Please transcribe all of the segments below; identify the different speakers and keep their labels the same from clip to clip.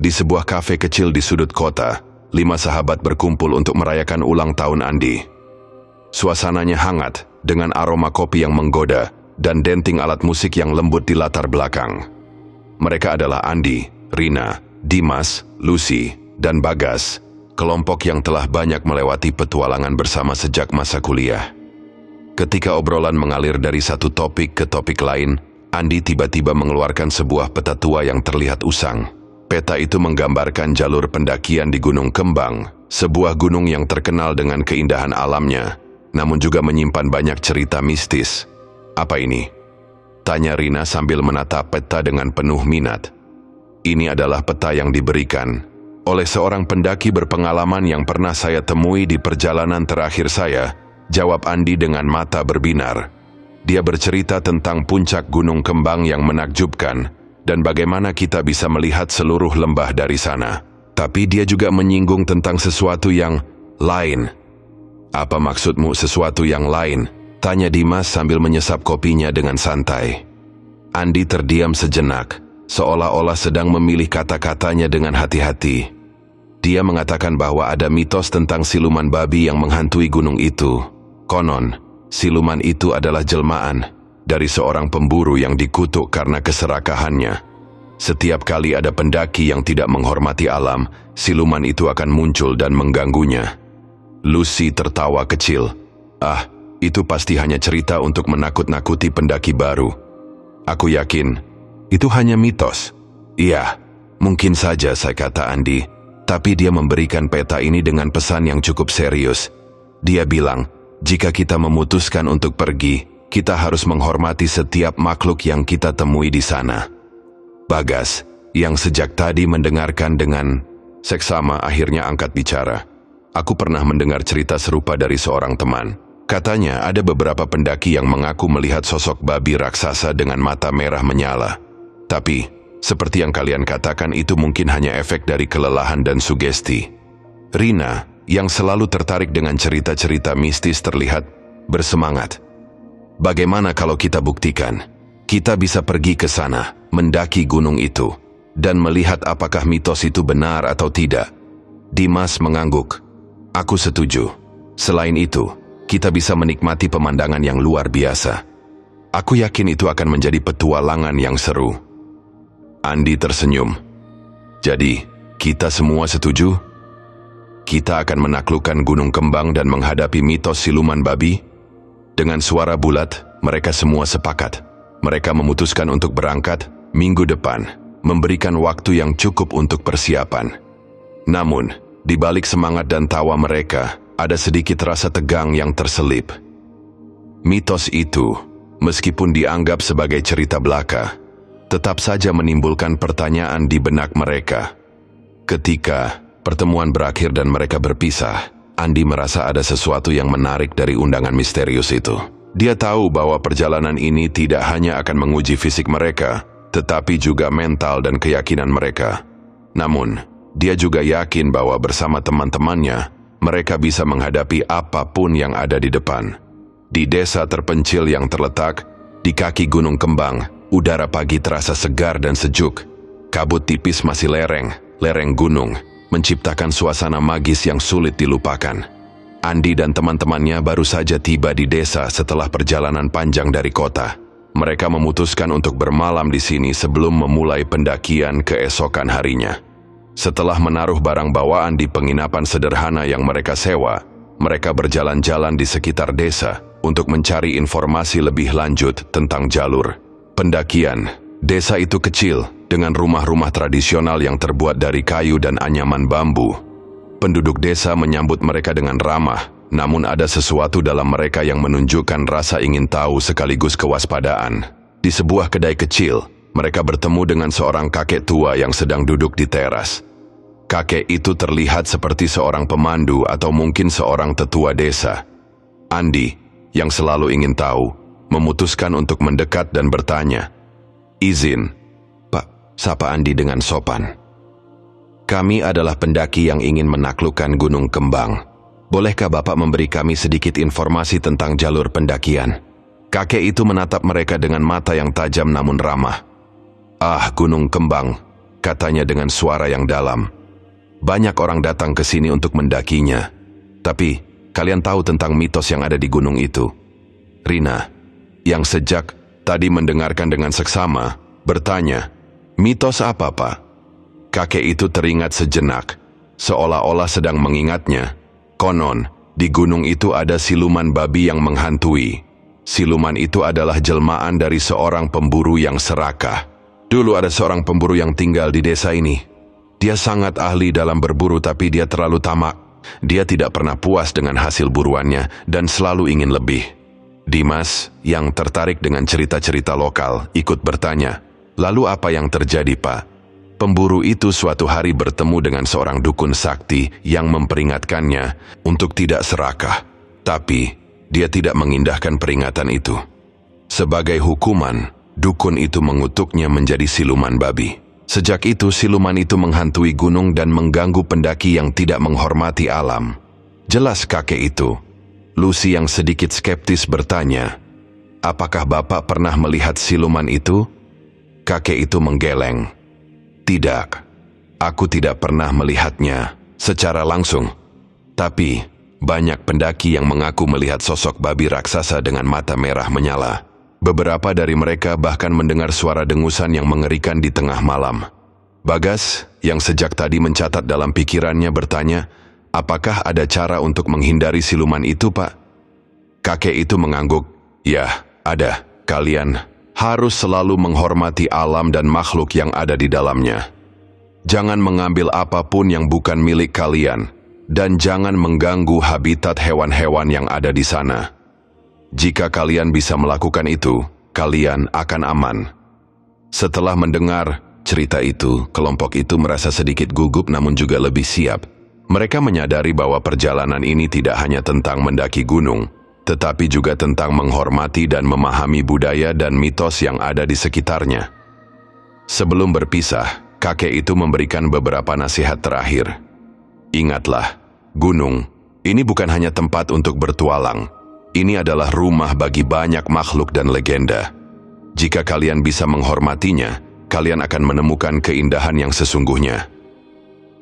Speaker 1: Di sebuah kafe kecil di sudut kota, 5 sahabat berkumpul untuk merayakan ulang tahun Andi. Suasananya hangat, dengan aroma kopi yang menggoda, dan denting alat musik yang lembut di latar belakang. Mereka adalah Andi, Rina, Dimas, Lucy, dan Bagas, kelompok yang telah banyak melewati petualangan bersama sejak masa kuliah. Ketika obrolan mengalir dari satu topik ke topik lain, Andi tiba-tiba mengeluarkan sebuah peta tua yang terlihat usang. Peta itu menggambarkan jalur pendakian di Gunung Kembang, sebuah gunung yang terkenal dengan keindahan alamnya, namun juga menyimpan banyak cerita mistis. "Apa ini?" tanya Rina sambil menatap peta dengan penuh minat. "Ini adalah peta yang diberikan oleh seorang pendaki berpengalaman yang pernah saya temui di perjalanan terakhir saya," jawab Andi dengan mata berbinar. Dia bercerita tentang puncak Gunung Kembang yang menakjubkan, dan bagaimana kita bisa melihat seluruh lembah dari sana. Tapi dia juga menyinggung tentang sesuatu yang lain. "Apa maksudmu sesuatu yang lain?" tanya Dimas sambil menyesap kopinya dengan santai. Andi terdiam sejenak, seolah-olah sedang memilih kata-katanya dengan hati-hati. Dia mengatakan bahwa ada mitos tentang siluman babi yang menghantui gunung itu. Konon, siluman itu adalah jelmaan dari seorang pemburu yang dikutuk karena keserakahannya. Setiap kali ada pendaki yang tidak menghormati alam, siluman itu akan muncul dan mengganggunya. Lucy tertawa kecil. "Ah, itu pasti hanya cerita untuk menakut-nakuti pendaki baru. Aku yakin itu hanya mitos." "Iya, mungkin saja," saya kata Andi. Tapi dia memberikan peta ini dengan pesan yang cukup serius. Dia bilang, jika kita memutuskan untuk pergi, kita harus menghormati setiap makhluk yang kita temui di sana. Bagas, yang sejak tadi mendengarkan dengan seksama, akhirnya angkat bicara. "Aku pernah mendengar cerita serupa dari seorang teman. Katanya ada beberapa pendaki yang mengaku melihat sosok babi raksasa dengan mata merah menyala. Tapi seperti yang kalian katakan, itu mungkin hanya efek dari kelelahan dan sugesti." Rina, yang selalu tertarik dengan cerita-cerita mistis, terlihat bersemangat. "Bagaimana kalau kita buktikan? Kita bisa pergi ke sana, mendaki gunung itu, dan melihat apakah mitos itu benar atau tidak." Dimas mengangguk. "Aku setuju. Selain itu, kita bisa menikmati pemandangan yang luar biasa. Aku yakin itu akan menjadi petualangan yang seru." Andi tersenyum. "Jadi, kita semua setuju? Kita akan menaklukkan Gunung Kembang dan menghadapi mitos siluman babi?" Dengan suara bulat, mereka semua sepakat. Mereka memutuskan untuk berangkat minggu depan, memberikan waktu yang cukup untuk persiapan. Namun, di balik semangat dan tawa mereka, ada sedikit rasa tegang yang terselip. Mitos itu, meskipun dianggap sebagai cerita belaka, tetap saja menimbulkan pertanyaan di benak mereka. Ketika pertemuan berakhir dan mereka berpisah, Andi merasa ada sesuatu yang menarik dari undangan misterius itu. Dia tahu bahwa perjalanan ini tidak hanya akan menguji fisik mereka, tetapi juga mental dan keyakinan mereka. Namun, dia juga yakin bahwa bersama teman-temannya, mereka bisa menghadapi apapun yang ada di depan. Di desa terpencil yang terletak di kaki Gunung Kembang, udara pagi terasa segar dan sejuk. Kabut tipis masih lereng gunung, menciptakan suasana magis yang sulit dilupakan. Andi dan teman-temannya baru saja tiba di desa setelah perjalanan panjang dari kota. Mereka memutuskan untuk bermalam di sini sebelum memulai pendakian keesokan harinya. Setelah menaruh barang bawaan di penginapan sederhana yang mereka sewa, mereka berjalan-jalan di sekitar desa untuk mencari informasi lebih lanjut tentang jalur pendakian. Desa itu kecil, dengan rumah-rumah tradisional yang terbuat dari kayu dan anyaman bambu. Penduduk desa menyambut mereka dengan ramah, namun ada sesuatu dalam mereka yang menunjukkan rasa ingin tahu sekaligus kewaspadaan. Di sebuah kedai kecil, mereka bertemu dengan seorang kakek tua yang sedang duduk di teras. Kakek itu terlihat seperti seorang pemandu atau mungkin seorang tetua desa. Andi, yang selalu ingin tahu, memutuskan untuk mendekat dan bertanya. "Izin, Pak," sapa Andi dengan sopan. "Kami adalah pendaki yang ingin menaklukkan Gunung Kembang. Bolehkah Bapak memberi kami sedikit informasi tentang jalur pendakian?" Kakek itu menatap mereka dengan mata yang tajam namun ramah. "Ah, Gunung Kembang. katanya dengan suara yang dalam. Banyak orang datang ke sini untuk mendakinya. Tapi, kalian tahu tentang mitos yang ada di gunung itu? Rina, yang sejak tadi mendengarkan dengan seksama, bertanya, mitos apa, Pak? Kakek itu teringat sejenak, seolah-olah sedang mengingatnya. Konon, di gunung itu ada siluman babi yang menghantui. Siluman itu adalah jelmaan dari seorang pemburu yang serakah. Dulu ada seorang pemburu yang tinggal di desa ini. Dia sangat ahli dalam berburu, tapi dia terlalu tamak. Dia tidak pernah puas dengan hasil buruannya dan selalu ingin lebih. Dimas, yang tertarik dengan cerita-cerita lokal, ikut bertanya, lalu apa yang terjadi, Pak? Pemburu itu suatu hari bertemu dengan seorang dukun sakti yang memperingatkannya untuk tidak serakah. Tapi, dia tidak mengindahkan peringatan itu. Sebagai hukuman, dukun itu mengutuknya menjadi siluman babi. Sejak itu, siluman itu menghantui gunung dan mengganggu pendaki yang tidak menghormati alam. Jelas kakek itu. Lucy yang sedikit skeptis bertanya, apakah Bapak pernah melihat siluman itu? Kakek itu menggeleng. Tidak, aku tidak pernah melihatnya secara langsung. Tapi, banyak pendaki yang mengaku melihat sosok babi raksasa dengan mata merah menyala. Beberapa dari mereka bahkan mendengar suara dengusan yang mengerikan di tengah malam. Bagas, yang sejak tadi mencatat dalam pikirannya, bertanya, apakah ada cara untuk menghindari siluman itu, Pak? Kakek itu mengangguk, ya, ada. Kalian harus selalu menghormati alam dan makhluk yang ada di dalamnya. Jangan mengambil apapun yang bukan milik kalian, dan jangan mengganggu habitat hewan-hewan yang ada di sana. Jika kalian bisa melakukan itu, kalian akan aman. Setelah mendengar cerita itu, kelompok itu merasa sedikit gugup namun juga lebih siap. Mereka menyadari bahwa perjalanan ini tidak hanya tentang mendaki gunung, tetapi juga tentang menghormati dan memahami budaya dan mitos yang ada di sekitarnya. Sebelum berpisah, kakek itu memberikan beberapa nasihat terakhir. Ingatlah, gunung, ini bukan hanya tempat untuk bertualang. Ini adalah rumah bagi banyak makhluk dan legenda. Jika kalian bisa menghormatinya, kalian akan menemukan keindahan yang sesungguhnya.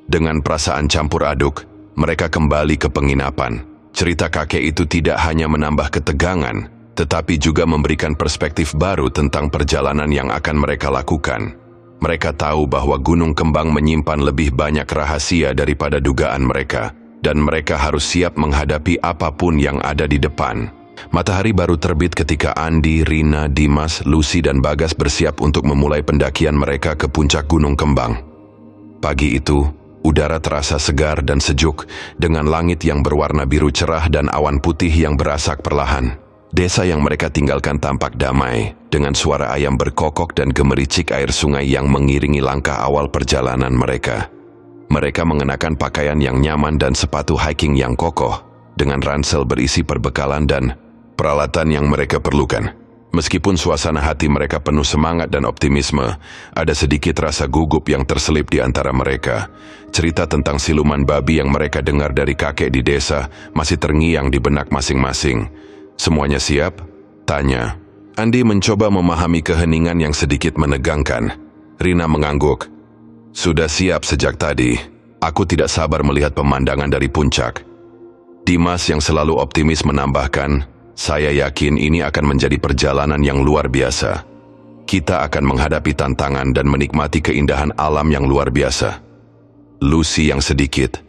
Speaker 1: Dengan perasaan campur aduk, mereka kembali ke penginapan. Cerita kakek itu tidak hanya menambah ketegangan, tetapi juga memberikan perspektif baru tentang perjalanan yang akan mereka lakukan. Mereka tahu bahwa Gunung Kembang menyimpan lebih banyak rahasia daripada dugaan mereka, dan mereka harus siap menghadapi apapun yang ada di depan. Matahari baru terbit ketika Andi, Rina, Dimas, Lucy, dan Bagas bersiap untuk memulai pendakian mereka ke puncak Gunung Kembang. Pagi itu, udara terasa segar dan sejuk, dengan langit yang berwarna biru cerah dan awan putih yang berasak perlahan. Desa yang mereka tinggalkan tampak damai, dengan suara ayam berkokok dan gemericik air sungai yang mengiringi langkah awal perjalanan mereka. Mereka mengenakan pakaian yang nyaman dan sepatu hiking yang kokoh, dengan ransel berisi perbekalan dan peralatan yang mereka perlukan. Meskipun suasana hati mereka penuh semangat dan optimisme, ada sedikit rasa gugup yang terselip di antara mereka. Cerita tentang siluman babi yang mereka dengar dari kakek di desa masih terngiang di benak masing-masing. Semuanya siap? Tanya. Andi mencoba memahami keheningan yang sedikit menegangkan. Rina mengangguk. Sudah siap sejak tadi. Aku tidak sabar melihat pemandangan dari puncak. Dimas yang selalu optimis menambahkan, saya yakin ini akan menjadi perjalanan yang luar biasa. Kita akan menghadapi tantangan dan menikmati keindahan alam yang luar biasa. Lucy yang sedikit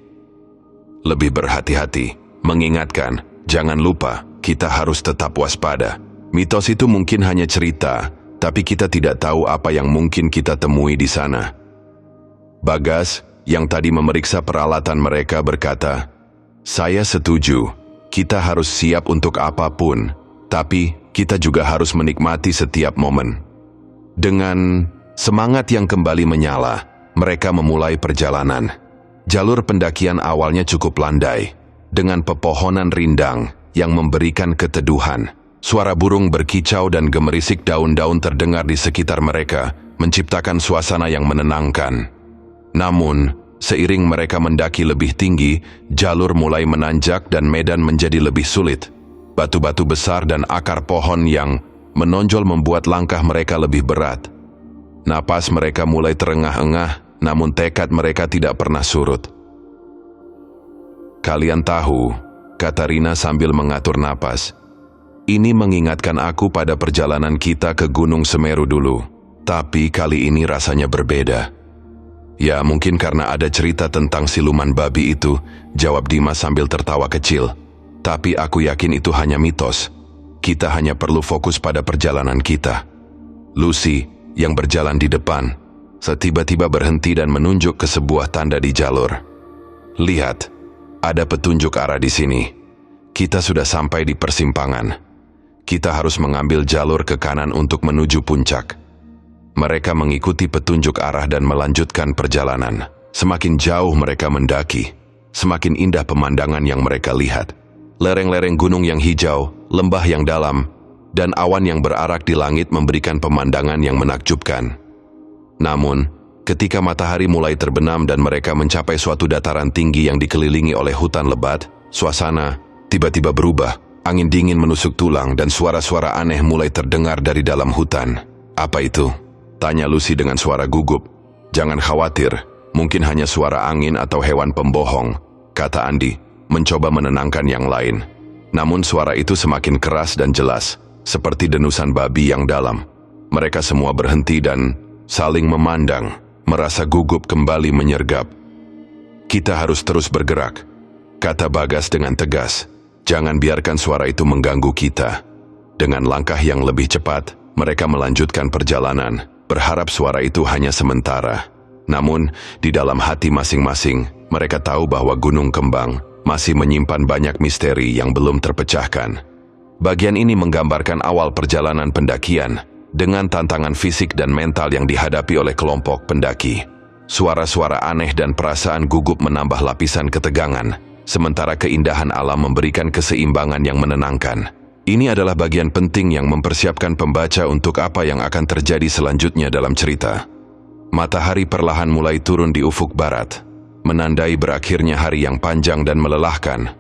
Speaker 1: lebih berhati-hati, mengingatkan, jangan lupa, kita harus tetap waspada. Mitos itu mungkin hanya cerita, tapi kita tidak tahu apa yang mungkin kita temui di sana. Bagas, yang tadi memeriksa peralatan mereka, berkata, saya setuju, kita harus siap untuk apapun, tapi kita juga harus menikmati setiap momen. Dengan semangat yang kembali menyala, mereka memulai perjalanan. Jalur pendakian awalnya cukup landai, dengan pepohonan rindang yang memberikan keteduhan. Suara burung berkicau dan gemerisik daun-daun terdengar di sekitar mereka, menciptakan suasana yang menenangkan. Namun, seiring mereka mendaki lebih tinggi, jalur mulai menanjak dan medan menjadi lebih sulit. Batu-batu besar dan akar pohon yang menonjol membuat langkah mereka lebih berat. Napas mereka mulai terengah-engah, namun tekad mereka tidak pernah surut. "Kalian tahu," kata Rina sambil mengatur napas, "ini mengingatkan aku pada perjalanan kita ke Gunung Semeru dulu. Tapi kali ini rasanya berbeda." "Ya, mungkin karena ada cerita tentang siluman babi itu," jawab Dimas sambil tertawa kecil. "Tapi aku yakin itu hanya mitos. Kita hanya perlu fokus pada perjalanan kita." Lucy, yang berjalan di depan, tiba-tiba berhenti dan menunjuk ke sebuah tanda di jalur. "Lihat, ada petunjuk arah di sini. Kita sudah sampai di persimpangan. Kita harus mengambil jalur ke kanan untuk menuju puncak." Mereka mengikuti petunjuk arah dan melanjutkan perjalanan. Semakin jauh mereka mendaki, semakin indah pemandangan yang mereka lihat. Lereng-lereng gunung yang hijau, lembah yang dalam, dan awan yang berarak di langit memberikan pemandangan yang menakjubkan. Namun, ketika matahari mulai terbenam dan mereka mencapai suatu dataran tinggi yang dikelilingi oleh hutan lebat, suasana tiba-tiba berubah. Angin dingin menusuk tulang dan suara-suara aneh mulai terdengar dari dalam hutan. "Apa itu?" tanya Lucy dengan suara gugup. "Jangan khawatir, mungkin hanya suara angin atau hewan pembohong," kata Andi, mencoba menenangkan yang lain. Namun suara itu semakin keras dan jelas, seperti denusan babi yang dalam. Mereka semua berhenti dan saling memandang, merasa gugup kembali menyergap. "Kita harus terus bergerak," kata Bagas dengan tegas. "Jangan biarkan suara itu mengganggu kita." Dengan langkah yang lebih cepat, mereka melanjutkan perjalanan, berharap suara itu hanya sementara. Namun, di dalam hati masing-masing, mereka tahu bahwa Gunung Kembang masih menyimpan banyak misteri yang belum terpecahkan. Bagian ini menggambarkan awal perjalanan pendakian, dengan tantangan fisik dan mental yang dihadapi oleh kelompok pendaki. Suara-suara aneh dan perasaan gugup menambah lapisan ketegangan, sementara keindahan alam memberikan keseimbangan yang menenangkan. Ini adalah bagian penting yang mempersiapkan pembaca untuk apa yang akan terjadi selanjutnya dalam cerita. Matahari perlahan mulai turun di ufuk barat, menandai berakhirnya hari yang panjang dan melelahkan.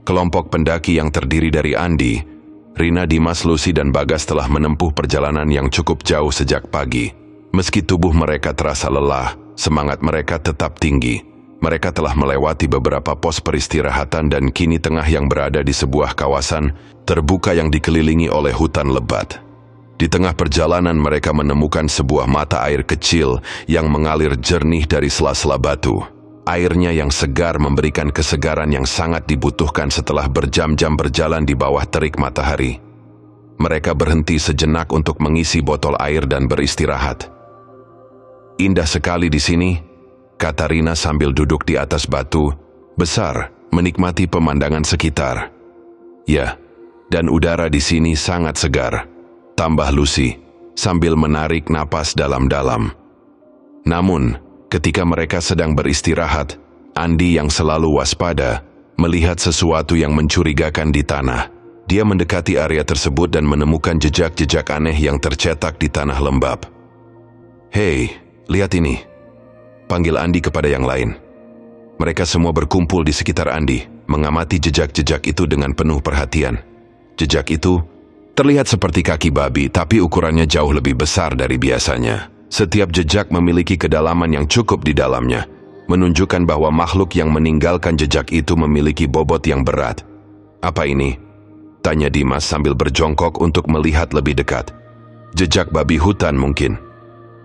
Speaker 1: Kelompok pendaki yang terdiri dari Andi, Rina, Dimas, Lucy, dan Bagas telah menempuh perjalanan yang cukup jauh sejak pagi. Meski tubuh mereka terasa lelah, semangat mereka tetap tinggi. Mereka telah melewati beberapa pos peristirahatan dan kini tengah yang berada di sebuah kawasan terbuka yang dikelilingi oleh hutan lebat. Di tengah perjalanan mereka menemukan sebuah mata air kecil yang mengalir jernih dari sela-sela batu. Airnya yang segar memberikan kesegaran yang sangat dibutuhkan setelah berjam-jam berjalan di bawah terik matahari. Mereka berhenti sejenak untuk mengisi botol air dan beristirahat. "Indah sekali di sini," kata Rina sambil duduk di atas batu besar, menikmati pemandangan sekitar. "Ya, dan udara di sini sangat segar," tambah Lucy, sambil menarik napas dalam-dalam. Namun, ketika mereka sedang beristirahat, Andi yang selalu waspada melihat sesuatu yang mencurigakan di tanah. Dia mendekati area tersebut dan menemukan jejak-jejak aneh yang tercetak di tanah lembab. "Hei, lihat ini," panggil Andi kepada yang lain. Mereka semua berkumpul di sekitar Andi, mengamati jejak-jejak itu dengan penuh perhatian. Jejak itu terlihat seperti kaki babi, tapi ukurannya jauh lebih besar dari biasanya. Setiap jejak memiliki kedalaman yang cukup di dalamnya, menunjukkan bahwa makhluk yang meninggalkan jejak itu memiliki bobot yang berat. "Apa ini?" tanya Dimas sambil berjongkok untuk melihat lebih dekat. "Jejak babi hutan mungkin,"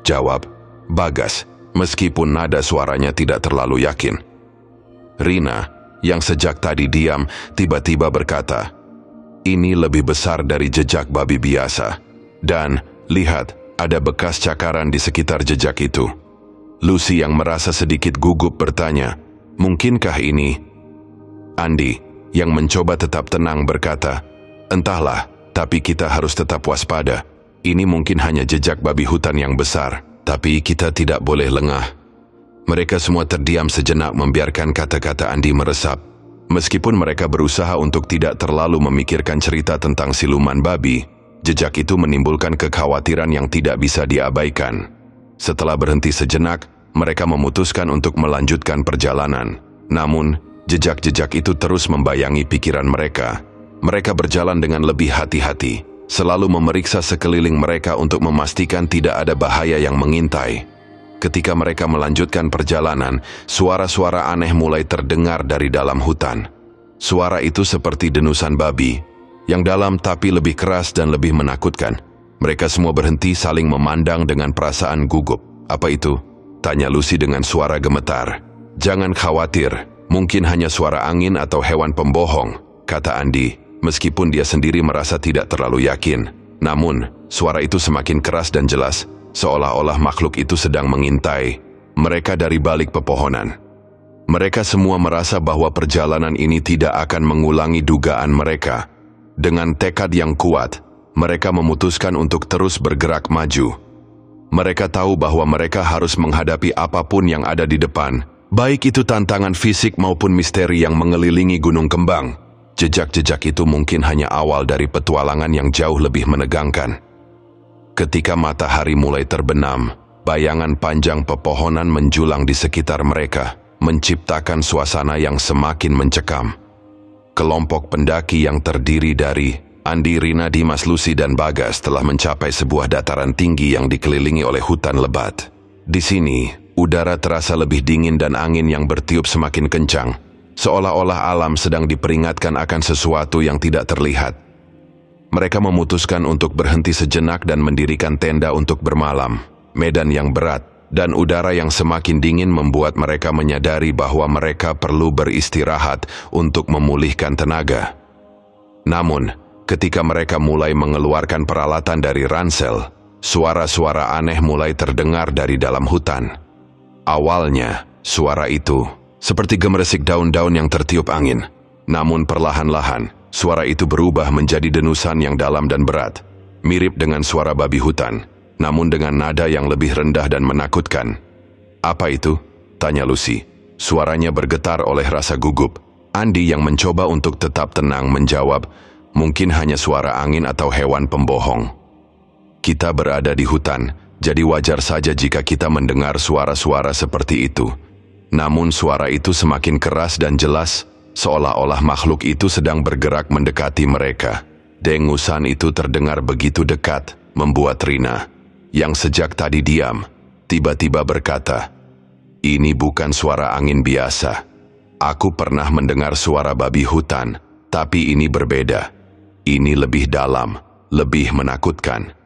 Speaker 1: jawab Bagas, meskipun nada suaranya tidak terlalu yakin. Rina, yang sejak tadi diam, tiba-tiba berkata, "Ini lebih besar dari jejak babi biasa. Dan, lihat, ada bekas cakaran di sekitar jejak itu." Lucy yang merasa sedikit gugup bertanya, "Mungkinkah ini?" Andi, yang mencoba tetap tenang berkata, "Entahlah, tapi kita harus tetap waspada. Ini mungkin hanya jejak babi hutan yang besar, tapi kita tidak boleh lengah." Mereka semua terdiam sejenak membiarkan kata-kata Andi meresap. Meskipun mereka berusaha untuk tidak terlalu memikirkan cerita tentang siluman babi, jejak itu menimbulkan kekhawatiran yang tidak bisa diabaikan. Setelah berhenti sejenak, mereka memutuskan untuk melanjutkan perjalanan. Namun, jejak-jejak itu terus membayangi pikiran mereka. Mereka berjalan dengan lebih hati-hati, selalu memeriksa sekeliling mereka untuk memastikan tidak ada bahaya yang mengintai. Ketika mereka melanjutkan perjalanan, suara-suara aneh mulai terdengar dari dalam hutan. Suara itu seperti denusan babi, yang dalam tapi lebih keras dan lebih menakutkan. Mereka semua berhenti saling memandang dengan perasaan gugup. "Apa itu?" tanya Lucy dengan suara gemetar. "Jangan khawatir, mungkin hanya suara angin atau hewan pembohong," kata Andy, meskipun dia sendiri merasa tidak terlalu yakin. Namun, suara itu semakin keras dan jelas, seolah-olah makhluk itu sedang mengintai mereka dari balik pepohonan. Mereka semua merasa bahwa perjalanan ini tidak akan mengulangi dugaan mereka. Dengan tekad yang kuat, mereka memutuskan untuk terus bergerak maju. Mereka tahu bahwa mereka harus menghadapi apapun yang ada di depan, baik itu tantangan fisik maupun misteri yang mengelilingi Gunung Kembang. Jejak-jejak itu mungkin hanya awal dari petualangan yang jauh lebih menegangkan. Ketika matahari mulai terbenam, bayangan panjang pepohonan menjulang di sekitar mereka, menciptakan suasana yang semakin mencekam. Kelompok pendaki yang terdiri dari Andy, Rina, Dimas, Lucy, dan Bagas telah mencapai sebuah dataran tinggi yang dikelilingi oleh hutan lebat. Di sini, udara terasa lebih dingin dan angin yang bertiup semakin kencang, seolah-olah alam sedang diperingatkan akan sesuatu yang tidak terlihat. Mereka memutuskan untuk berhenti sejenak dan mendirikan tenda untuk bermalam. Medan yang berat dan udara yang semakin dingin membuat mereka menyadari bahwa mereka perlu beristirahat untuk memulihkan tenaga. Namun, ketika mereka mulai mengeluarkan peralatan dari ransel, suara-suara aneh mulai terdengar dari dalam hutan. Awalnya, suara itu seperti gemeresik daun-daun yang tertiup angin. Namun perlahan-lahan, suara itu berubah menjadi denusan yang dalam dan berat, mirip dengan suara babi hutan, namun dengan nada yang lebih rendah dan menakutkan. "Apa itu?" tanya Lucy. Suaranya bergetar oleh rasa gugup. Andy yang mencoba untuk tetap tenang menjawab, "Mungkin hanya suara angin atau hewan pembohong. Kita berada di hutan, jadi wajar saja jika kita mendengar suara-suara seperti itu." Namun suara itu semakin keras dan jelas, seolah-olah makhluk itu sedang bergerak mendekati mereka. Dengusan itu terdengar begitu dekat, membuat Rina, yang sejak tadi diam, tiba-tiba berkata, "Ini bukan suara angin biasa. Aku pernah mendengar suara babi hutan, tapi ini berbeda. Ini lebih dalam, lebih menakutkan."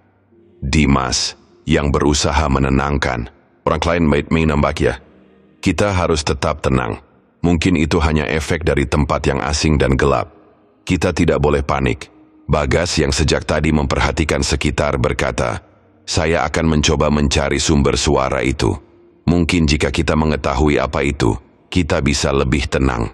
Speaker 1: Dimas, yang berusaha menenangkan, "Orang lain may nambah ya. Kita harus tetap tenang. Mungkin itu hanya efek dari tempat yang asing dan gelap. Kita tidak boleh panik." Bagas yang sejak tadi memperhatikan sekitar berkata, "Saya akan mencoba mencari sumber suara itu. Mungkin jika kita mengetahui apa itu, kita bisa lebih tenang."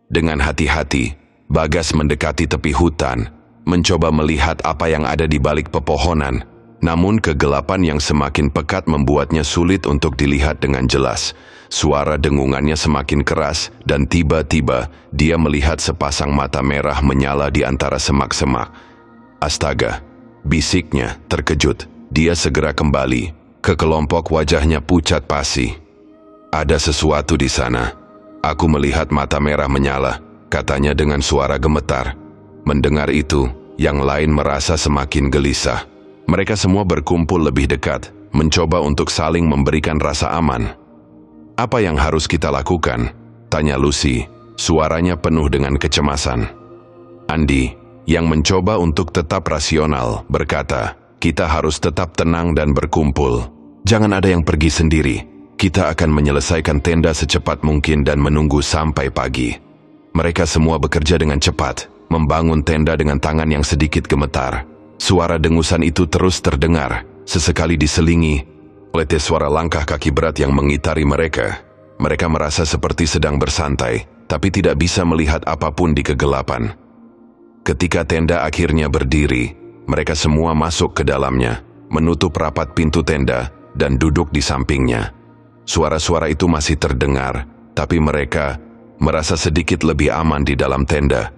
Speaker 1: Dengan hati-hati, Bagas mendekati tepi hutan, mencoba melihat apa yang ada di balik pepohonan. Namun kegelapan yang semakin pekat membuatnya sulit untuk dilihat dengan jelas. Suara dengungannya semakin keras dan tiba-tiba dia melihat sepasang mata merah menyala di antara semak-semak. "Astaga!" bisiknya terkejut. Dia segera kembali ke kelompok, wajahnya pucat pasi. "Ada sesuatu di sana. Aku melihat mata merah menyala," katanya dengan suara gemetar. Mendengar itu, yang lain merasa semakin gelisah. Mereka semua berkumpul lebih dekat, mencoba untuk saling memberikan rasa aman. "Apa yang harus kita lakukan?" tanya Lucy, suaranya penuh dengan kecemasan. Andy, yang mencoba untuk tetap rasional, berkata, "Kita harus tetap tenang dan berkumpul. Jangan ada yang pergi sendiri. Kita akan menyelesaikan tenda secepat mungkin dan menunggu sampai pagi." Mereka semua bekerja dengan cepat, membangun tenda dengan tangan yang sedikit gemetar. Suara dengusan itu terus terdengar, sesekali diselingi oleh suara langkah kaki berat yang mengitari mereka. Mereka merasa seperti sedang bersantai, tapi tidak bisa melihat apapun di kegelapan. Ketika tenda akhirnya berdiri, mereka semua masuk ke dalamnya, menutup rapat pintu tenda, dan duduk di sampingnya. Suara-suara itu masih terdengar, tapi mereka merasa sedikit lebih aman di dalam tenda.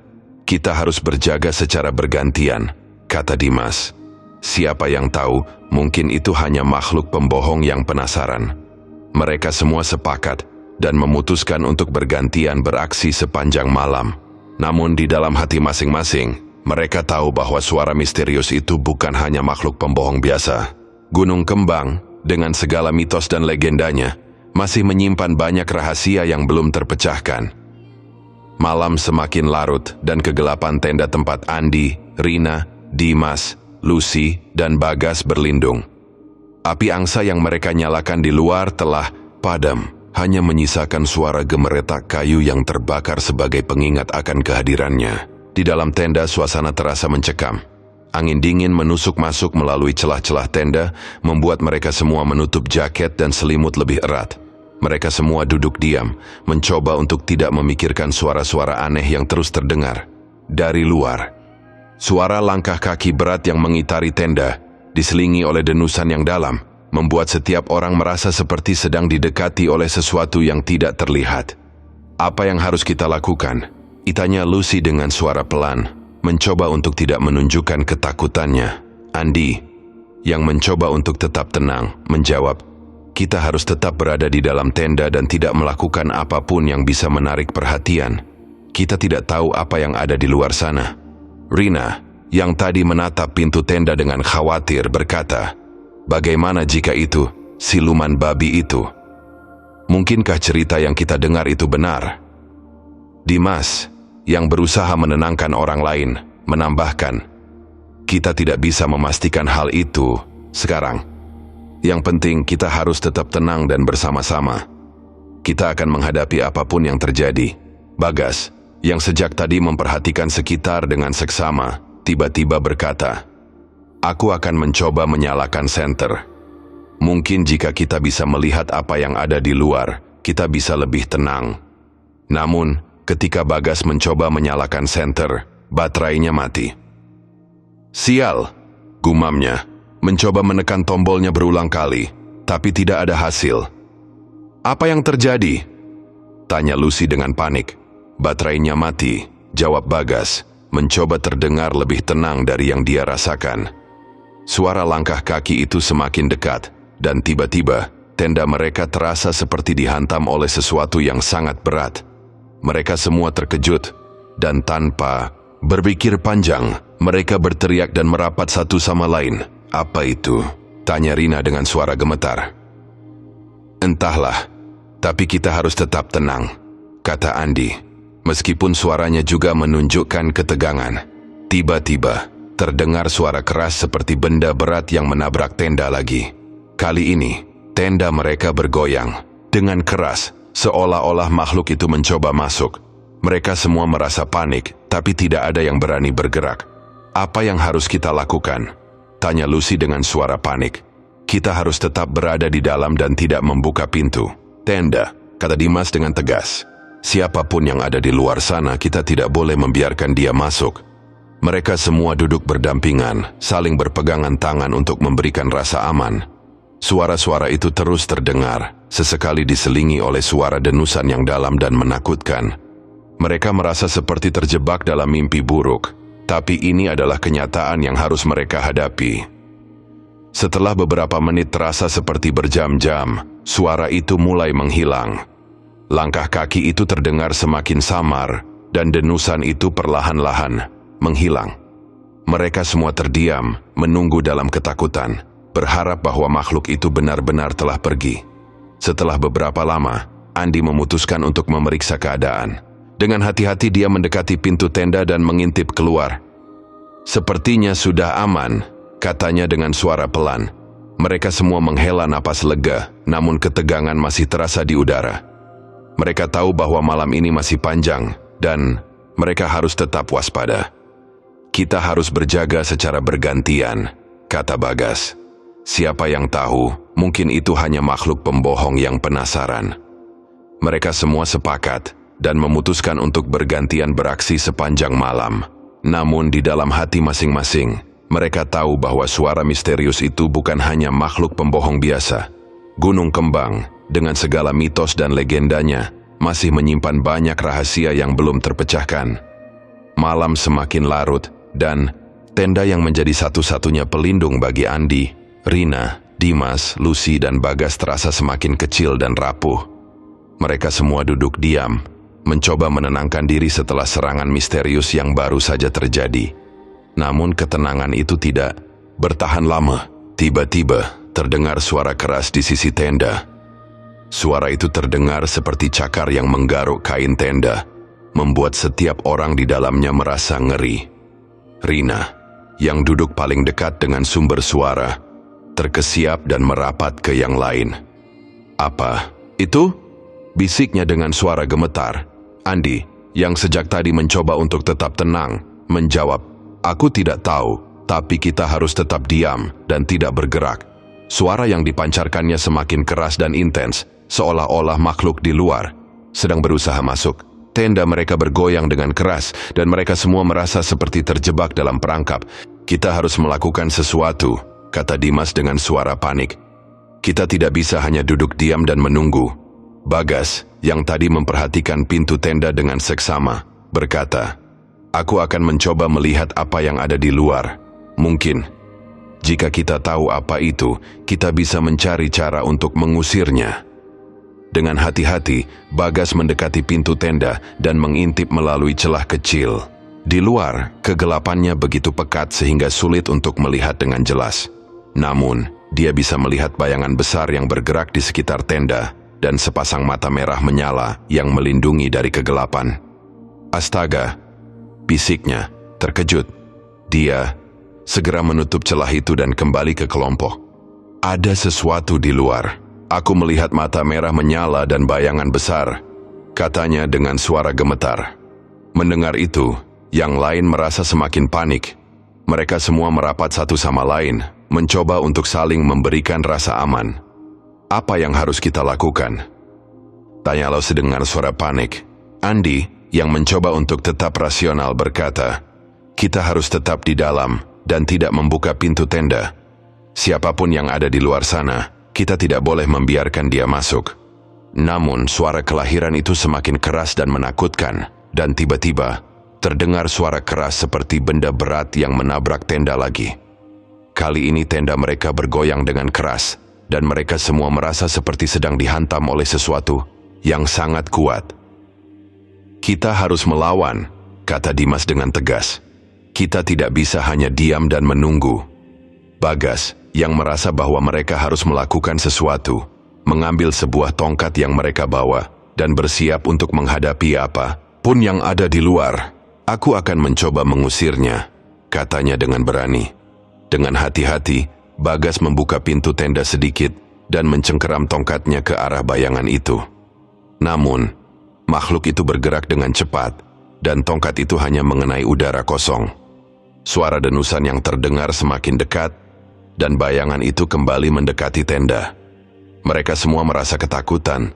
Speaker 1: "Kita harus berjaga secara bergantian," kata Dimas. "Siapa yang tahu, mungkin itu hanya makhluk pembohong yang penasaran." Mereka semua sepakat dan memutuskan untuk bergantian beraksi sepanjang malam. Namun di dalam hati masing-masing, Mereka tahu bahwa suara misterius itu bukan hanya makhluk pembohong biasa. Gunung Kembang, dengan segala mitos dan legendanya, masih menyimpan banyak rahasia yang belum terpecahkan. Malam semakin larut dan kegelapan tenda tempat Andi, Rina, Dimas, Lucy, dan Bagas berlindung. Api angsa yang mereka nyalakan di luar telah padam, hanya menyisakan suara gemeretak kayu yang terbakar sebagai pengingat akan kehadirannya. Di dalam tenda suasana terasa mencekam. Angin dingin menusuk masuk melalui celah-celah tenda, membuat mereka semua menutup jaket dan selimut lebih erat. Mereka semua duduk diam, mencoba untuk tidak memikirkan suara-suara aneh yang terus terdengar. Dari luar, suara langkah kaki berat yang mengitari tenda, diselingi oleh denusan yang dalam, membuat setiap orang merasa seperti sedang didekati oleh sesuatu yang tidak terlihat. Apa yang harus kita lakukan? Tanya Lucy dengan suara pelan, mencoba untuk tidak menunjukkan ketakutannya. Andi, yang mencoba untuk tetap tenang, menjawab, "Kita harus tetap berada di dalam tenda dan tidak melakukan apapun yang bisa menarik perhatian. Kita tidak tahu apa yang ada di luar sana." Rina, yang tadi menatap pintu tenda dengan khawatir, berkata, "Bagaimana jika itu siluman babi itu? Mungkinkah cerita yang kita dengar itu benar?" Dimas, yang berusaha menenangkan orang lain, menambahkan, "Kita tidak bisa memastikan hal itu sekarang. Yang penting kita harus tetap tenang dan bersama-sama. Kita akan menghadapi apapun yang terjadi." Bagas, yang sejak tadi memperhatikan sekitar dengan seksama, tiba-tiba berkata, "Aku akan mencoba menyalakan senter. Mungkin jika kita bisa melihat apa yang ada di luar, kita bisa lebih tenang." Namun, ketika Bagas mencoba menyalakan senter, baterainya mati. "Sial," gumamnya, mencoba menekan tombolnya berulang kali, tapi tidak ada hasil. "Apa yang terjadi?" tanya Lucy dengan panik. "Baterainya mati," jawab Bagas, mencoba terdengar lebih tenang dari yang dia rasakan. Suara langkah kaki itu semakin dekat, dan tiba-tiba, tenda mereka terasa seperti dihantam oleh sesuatu yang sangat berat. Mereka semua terkejut, dan tanpa berpikir panjang, mereka berteriak dan merapat satu sama lain. "Apa itu?" tanya Rina dengan suara gemetar. "Entahlah, tapi kita harus tetap tenang," kata Andi, meskipun suaranya juga menunjukkan ketegangan. Tiba-tiba, terdengar suara keras seperti benda berat yang menabrak tenda lagi. Kali ini, tenda mereka bergoyang dengan keras, seolah-olah makhluk itu mencoba masuk. Mereka semua merasa panik, tapi tidak ada yang berani bergerak. "Apa yang harus kita lakukan?" tanya Lucy dengan suara panik. "Kita harus tetap berada di dalam dan tidak membuka pintu tenda," kata Dimas dengan tegas. "Siapapun yang ada di luar sana, kita tidak boleh membiarkan dia masuk." Mereka semua duduk berdampingan, saling berpegangan tangan untuk memberikan rasa aman. Suara-suara itu terus terdengar, sesekali diselingi oleh suara denusan yang dalam dan menakutkan. Mereka merasa seperti terjebak dalam mimpi buruk, tapi ini adalah kenyataan yang harus mereka hadapi. Setelah beberapa menit terasa seperti berjam-jam, suara itu mulai menghilang. Langkah kaki itu terdengar semakin samar, dan denusan itu perlahan-lahan menghilang. Mereka semua terdiam, menunggu dalam ketakutan, berharap bahwa makhluk itu benar-benar telah pergi. Setelah beberapa lama, Andi memutuskan untuk memeriksa keadaan. Dengan hati-hati dia mendekati pintu tenda dan mengintip keluar. "Sepertinya sudah aman," katanya dengan suara pelan. Mereka semua menghela napas lega, namun ketegangan masih terasa di udara. Mereka tahu bahwa malam ini masih panjang, dan mereka harus tetap waspada. "Kita harus berjaga secara bergantian," kata Bagas. "Siapa yang tahu, mungkin itu hanya makhluk pembohong yang penasaran." Mereka semua sepakat dan memutuskan untuk bergantian beraksi sepanjang malam. Namun di dalam hati masing-masing, mereka tahu bahwa suara misterius itu bukan hanya makhluk pembohong biasa. Gunung Kembang, dengan segala mitos dan legendanya, masih menyimpan banyak rahasia yang belum terpecahkan. Malam semakin larut, dan tenda yang menjadi satu-satunya pelindung bagi Andi, Rina, Dimas, Lucy, dan Bagas terasa semakin kecil dan rapuh. Mereka semua duduk diam, mencoba menenangkan diri setelah serangan misterius yang baru saja terjadi. Namun ketenangan itu tidak bertahan lama. Tiba-tiba terdengar suara keras di sisi tenda. Suara itu terdengar seperti cakar yang menggaruk kain tenda, membuat setiap orang di dalamnya merasa ngeri. Rina, yang duduk paling dekat dengan sumber suara, terkesiap dan merapat ke yang lain. "Apa itu?" bisiknya dengan suara gemetar. Andi, yang sejak tadi mencoba untuk tetap tenang, menjawab, "Aku tidak tahu, tapi kita harus tetap diam dan tidak bergerak." Suara yang dipancarkannya semakin keras dan intens, seolah-olah makhluk di luar sedang berusaha masuk. Tenda mereka bergoyang dengan keras dan mereka semua merasa seperti terjebak dalam perangkap. "Kita harus melakukan sesuatu," kata Dimas dengan suara panik. "Kita tidak bisa hanya duduk diam dan menunggu." Bagas, yang tadi memperhatikan pintu tenda dengan seksama, berkata, "Aku akan mencoba melihat apa yang ada di luar. Mungkin, jika kita tahu apa itu, kita bisa mencari cara untuk mengusirnya." Dengan hati-hati, Bagas mendekati pintu tenda dan mengintip melalui celah kecil. Di luar, kegelapannya begitu pekat sehingga sulit untuk melihat dengan jelas. Namun, dia bisa melihat bayangan besar yang bergerak di sekitar tenda dan sepasang mata merah menyala yang melindungi dari kegelapan. "Astaga," bisiknya, terkejut. Dia segera menutup celah itu dan kembali ke kelompok. "Ada sesuatu di luar. Aku melihat mata merah menyala dan bayangan besar," katanya dengan suara gemetar. Mendengar itu, yang lain merasa semakin panik. Mereka semua merapat satu sama lain, mencoba untuk saling memberikan rasa aman. "Apa yang harus kita lakukan?" tanya Laus dengan suara panik. Andi, yang mencoba untuk tetap rasional, berkata, "Kita harus tetap di dalam dan tidak membuka pintu tenda. Siapapun yang ada di luar sana, kita tidak boleh membiarkan dia masuk." Namun suara kelahiran itu semakin keras dan menakutkan, dan tiba-tiba terdengar suara keras seperti benda berat yang menabrak tenda lagi. Kali ini tenda mereka bergoyang dengan keras, dan mereka semua merasa seperti sedang dihantam oleh sesuatu yang sangat kuat. "Kita harus melawan," kata Dimas dengan tegas. "Kita tidak bisa hanya diam dan menunggu." Bagas, yang merasa bahwa mereka harus melakukan sesuatu, mengambil sebuah tongkat yang mereka bawa dan bersiap untuk menghadapi apa pun yang ada di luar. "Aku akan mencoba mengusirnya," katanya dengan berani. Dengan hati-hati, Bagas membuka pintu tenda sedikit dan mencengkeram tongkatnya ke arah bayangan itu. Namun, makhluk itu bergerak dengan cepat dan tongkat itu hanya mengenai udara kosong. Suara denusan yang terdengar semakin dekat dan bayangan itu kembali mendekati tenda. Mereka semua merasa ketakutan,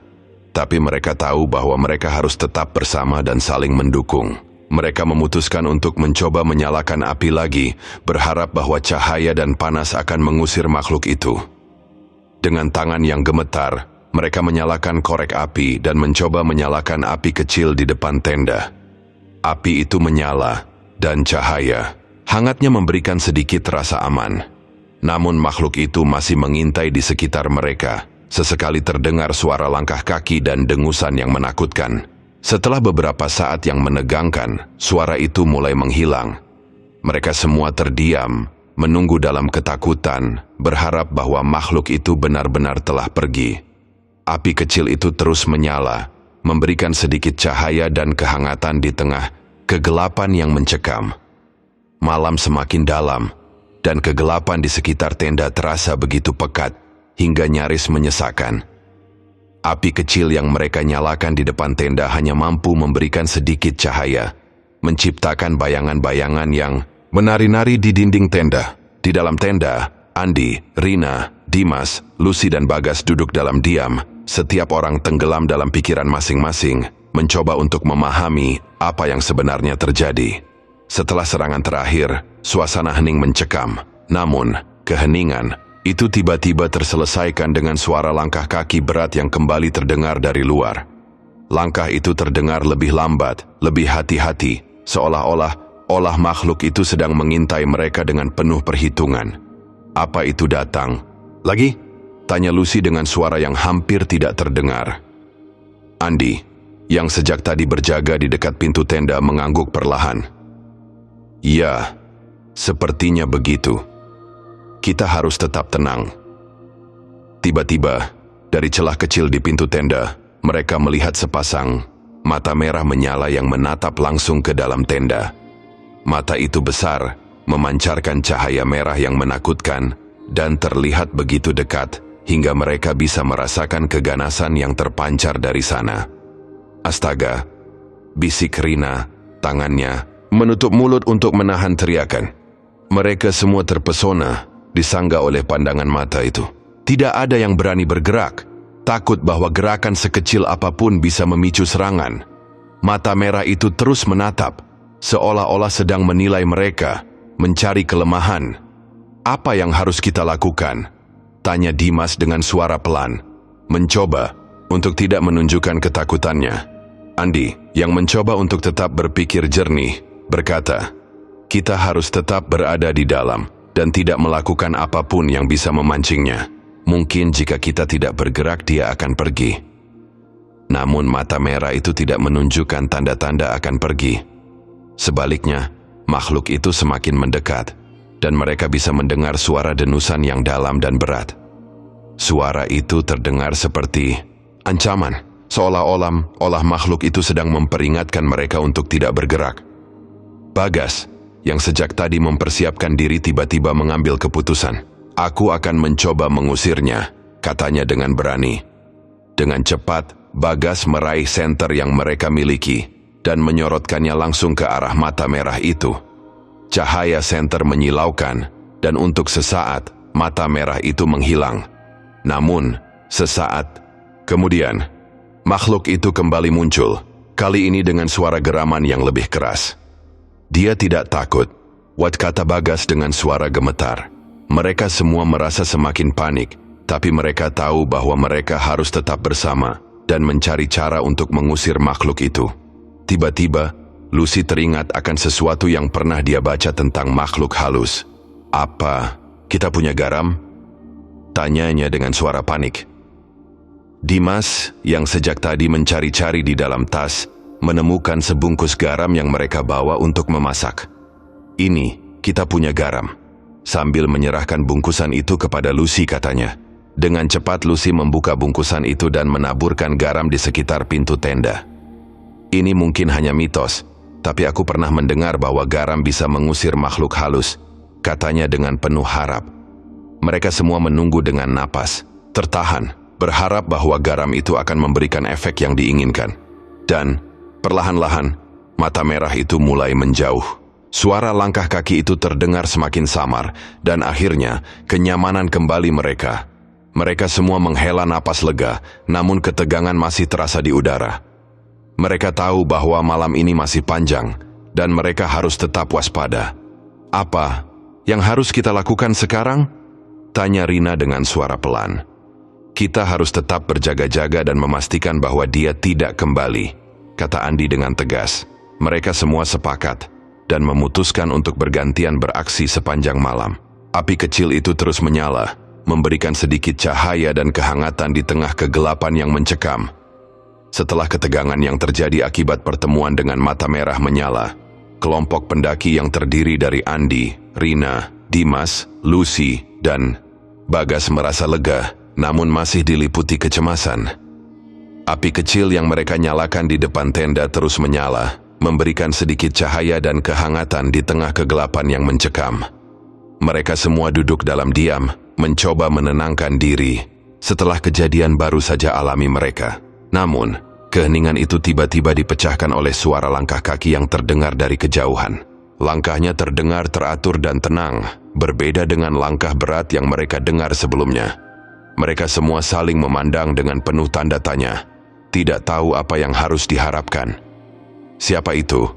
Speaker 1: tapi mereka tahu bahwa mereka harus tetap bersama dan saling mendukung. Mereka memutuskan untuk mencoba menyalakan api lagi, berharap bahwa cahaya dan panas akan mengusir makhluk itu. Dengan tangan yang gemetar, mereka menyalakan korek api dan mencoba menyalakan api kecil di depan tenda. Api itu menyala, dan cahaya hangatnya memberikan sedikit rasa aman. Namun makhluk itu masih mengintai di sekitar mereka. Sesekali terdengar suara langkah kaki dan dengusan yang menakutkan. Setelah beberapa saat yang menegangkan, suara itu mulai menghilang. Mereka semua terdiam, menunggu dalam ketakutan, berharap bahwa makhluk itu benar-benar telah pergi. Api kecil itu terus menyala, memberikan sedikit cahaya dan kehangatan di tengah kegelapan yang mencekam. Malam semakin dalam, dan kegelapan di sekitar tenda terasa begitu pekat, hingga nyaris menyesakkan. Api kecil yang mereka nyalakan di depan tenda hanya mampu memberikan sedikit cahaya, menciptakan bayangan-bayangan yang menari-nari di dinding tenda. Di dalam tenda, Andi, Rina, Dimas, Lucy dan Bagas duduk dalam diam. Setiap orang tenggelam dalam pikiran masing-masing, mencoba untuk memahami apa yang sebenarnya terjadi. Setelah serangan terakhir, suasana hening mencekam. Namun, keheningan itu tiba-tiba terselesaikan dengan suara langkah kaki berat yang kembali terdengar dari luar. Langkah itu terdengar lebih lambat, lebih hati-hati, seolah-olah makhluk itu sedang mengintai mereka dengan penuh perhitungan. "Apa itu datang lagi?" tanya Lucy dengan suara yang hampir tidak terdengar. Andi, yang sejak tadi berjaga di dekat pintu tenda, mengangguk perlahan. "Ya, Sepertinya begitu. Kita harus tetap tenang. Tiba-tiba, dari celah kecil di pintu tenda, mereka melihat sepasang mata merah menyala yang menatap langsung ke dalam tenda. Mata itu besar, memancarkan cahaya merah yang menakutkan, dan terlihat begitu dekat, hingga mereka bisa merasakan keganasan yang terpancar dari sana. Astaga, bisik Rina, tangannya menutup mulut untuk menahan teriakan. Mereka semua terpesona, disangga oleh pandangan mata itu. Tidak ada yang berani bergerak, takut bahwa gerakan sekecil apapun bisa memicu serangan. Mata merah itu terus menatap, seolah-olah sedang menilai mereka, mencari kelemahan. "Apa yang harus kita lakukan?" tanya Dimas dengan suara pelan, mencoba untuk tidak menunjukkan ketakutannya. Andi, yang mencoba untuk tetap berpikir jernih, berkata, "Kita harus tetap berada di dalam dan tidak melakukan apapun yang bisa memancingnya. Mungkin jika kita tidak bergerak, dia akan pergi." Namun mata merah itu tidak menunjukkan tanda-tanda akan pergi. Sebaliknya, makhluk itu semakin mendekat, dan mereka bisa mendengar suara denusan yang dalam dan berat. Suara itu terdengar seperti ancaman, seolah-olah makhluk itu sedang memperingatkan mereka untuk tidak bergerak. Bagas, yang sejak tadi mempersiapkan diri, tiba-tiba mengambil keputusan. "Aku akan mencoba mengusirnya," katanya dengan berani. Dengan cepat, Bagas meraih senter yang mereka miliki dan menyorotkannya langsung ke arah mata merah itu. Cahaya senter menyilaukan, dan untuk sesaat, mata merah itu menghilang. Namun, sesaat kemudian, makhluk itu kembali muncul, kali ini dengan suara geraman yang lebih keras. "Dia tidak takut," kata Bagas dengan suara gemetar. Mereka semua merasa semakin panik, tapi mereka tahu bahwa mereka harus tetap bersama dan mencari cara untuk mengusir makhluk itu. Tiba-tiba, Lucy teringat akan sesuatu yang pernah dia baca tentang makhluk halus. "Apa, kita punya garam?" tanyanya dengan suara panik. Dimas, yang sejak tadi mencari-cari di dalam tas, menemukan sebungkus garam yang mereka bawa untuk memasak. "Ini, kita punya garam." Sambil menyerahkan bungkusan itu kepada Lucy, katanya. Dengan cepat Lucy membuka bungkusan itu dan menaburkan garam di sekitar pintu tenda. "Ini mungkin hanya mitos, tapi aku pernah mendengar bahwa garam bisa mengusir makhluk halus," katanya dengan penuh harap. Mereka semua menunggu dengan napas tertahan, berharap bahwa garam itu akan memberikan efek yang diinginkan. Dan perlahan-lahan, mata merah itu mulai menjauh. Suara langkah kaki itu terdengar semakin samar, dan akhirnya kenyamanan kembali mereka. Mereka semua menghela napas lega, namun ketegangan masih terasa di udara. Mereka tahu bahwa malam ini masih panjang, dan mereka harus tetap waspada. "Apa yang harus kita lakukan sekarang?" tanya Rina dengan suara pelan. "Kita harus tetap berjaga-jaga dan memastikan bahwa dia tidak kembali," kata Andi dengan tegas. Mereka semua sepakat dan memutuskan untuk bergantian beraksi sepanjang malam. Api kecil itu terus menyala, memberikan sedikit cahaya dan kehangatan di tengah kegelapan yang mencekam. Setelah ketegangan yang terjadi akibat pertemuan dengan mata merah menyala, kelompok pendaki yang terdiri dari Andi, Rina, Dimas, Lucy, dan Bagas merasa lega, namun masih diliputi kecemasan. Api kecil yang mereka nyalakan di depan tenda terus menyala, memberikan sedikit cahaya dan kehangatan di tengah kegelapan yang mencekam. Mereka semua duduk dalam diam, mencoba menenangkan diri setelah kejadian baru saja alami mereka. Namun, keheningan itu tiba-tiba dipecahkan oleh suara langkah kaki yang terdengar dari kejauhan. Langkahnya terdengar teratur dan tenang, berbeda dengan langkah berat yang mereka dengar sebelumnya. Mereka semua saling memandang dengan penuh tanda tanya, tidak tahu apa yang harus diharapkan. "Siapa itu?"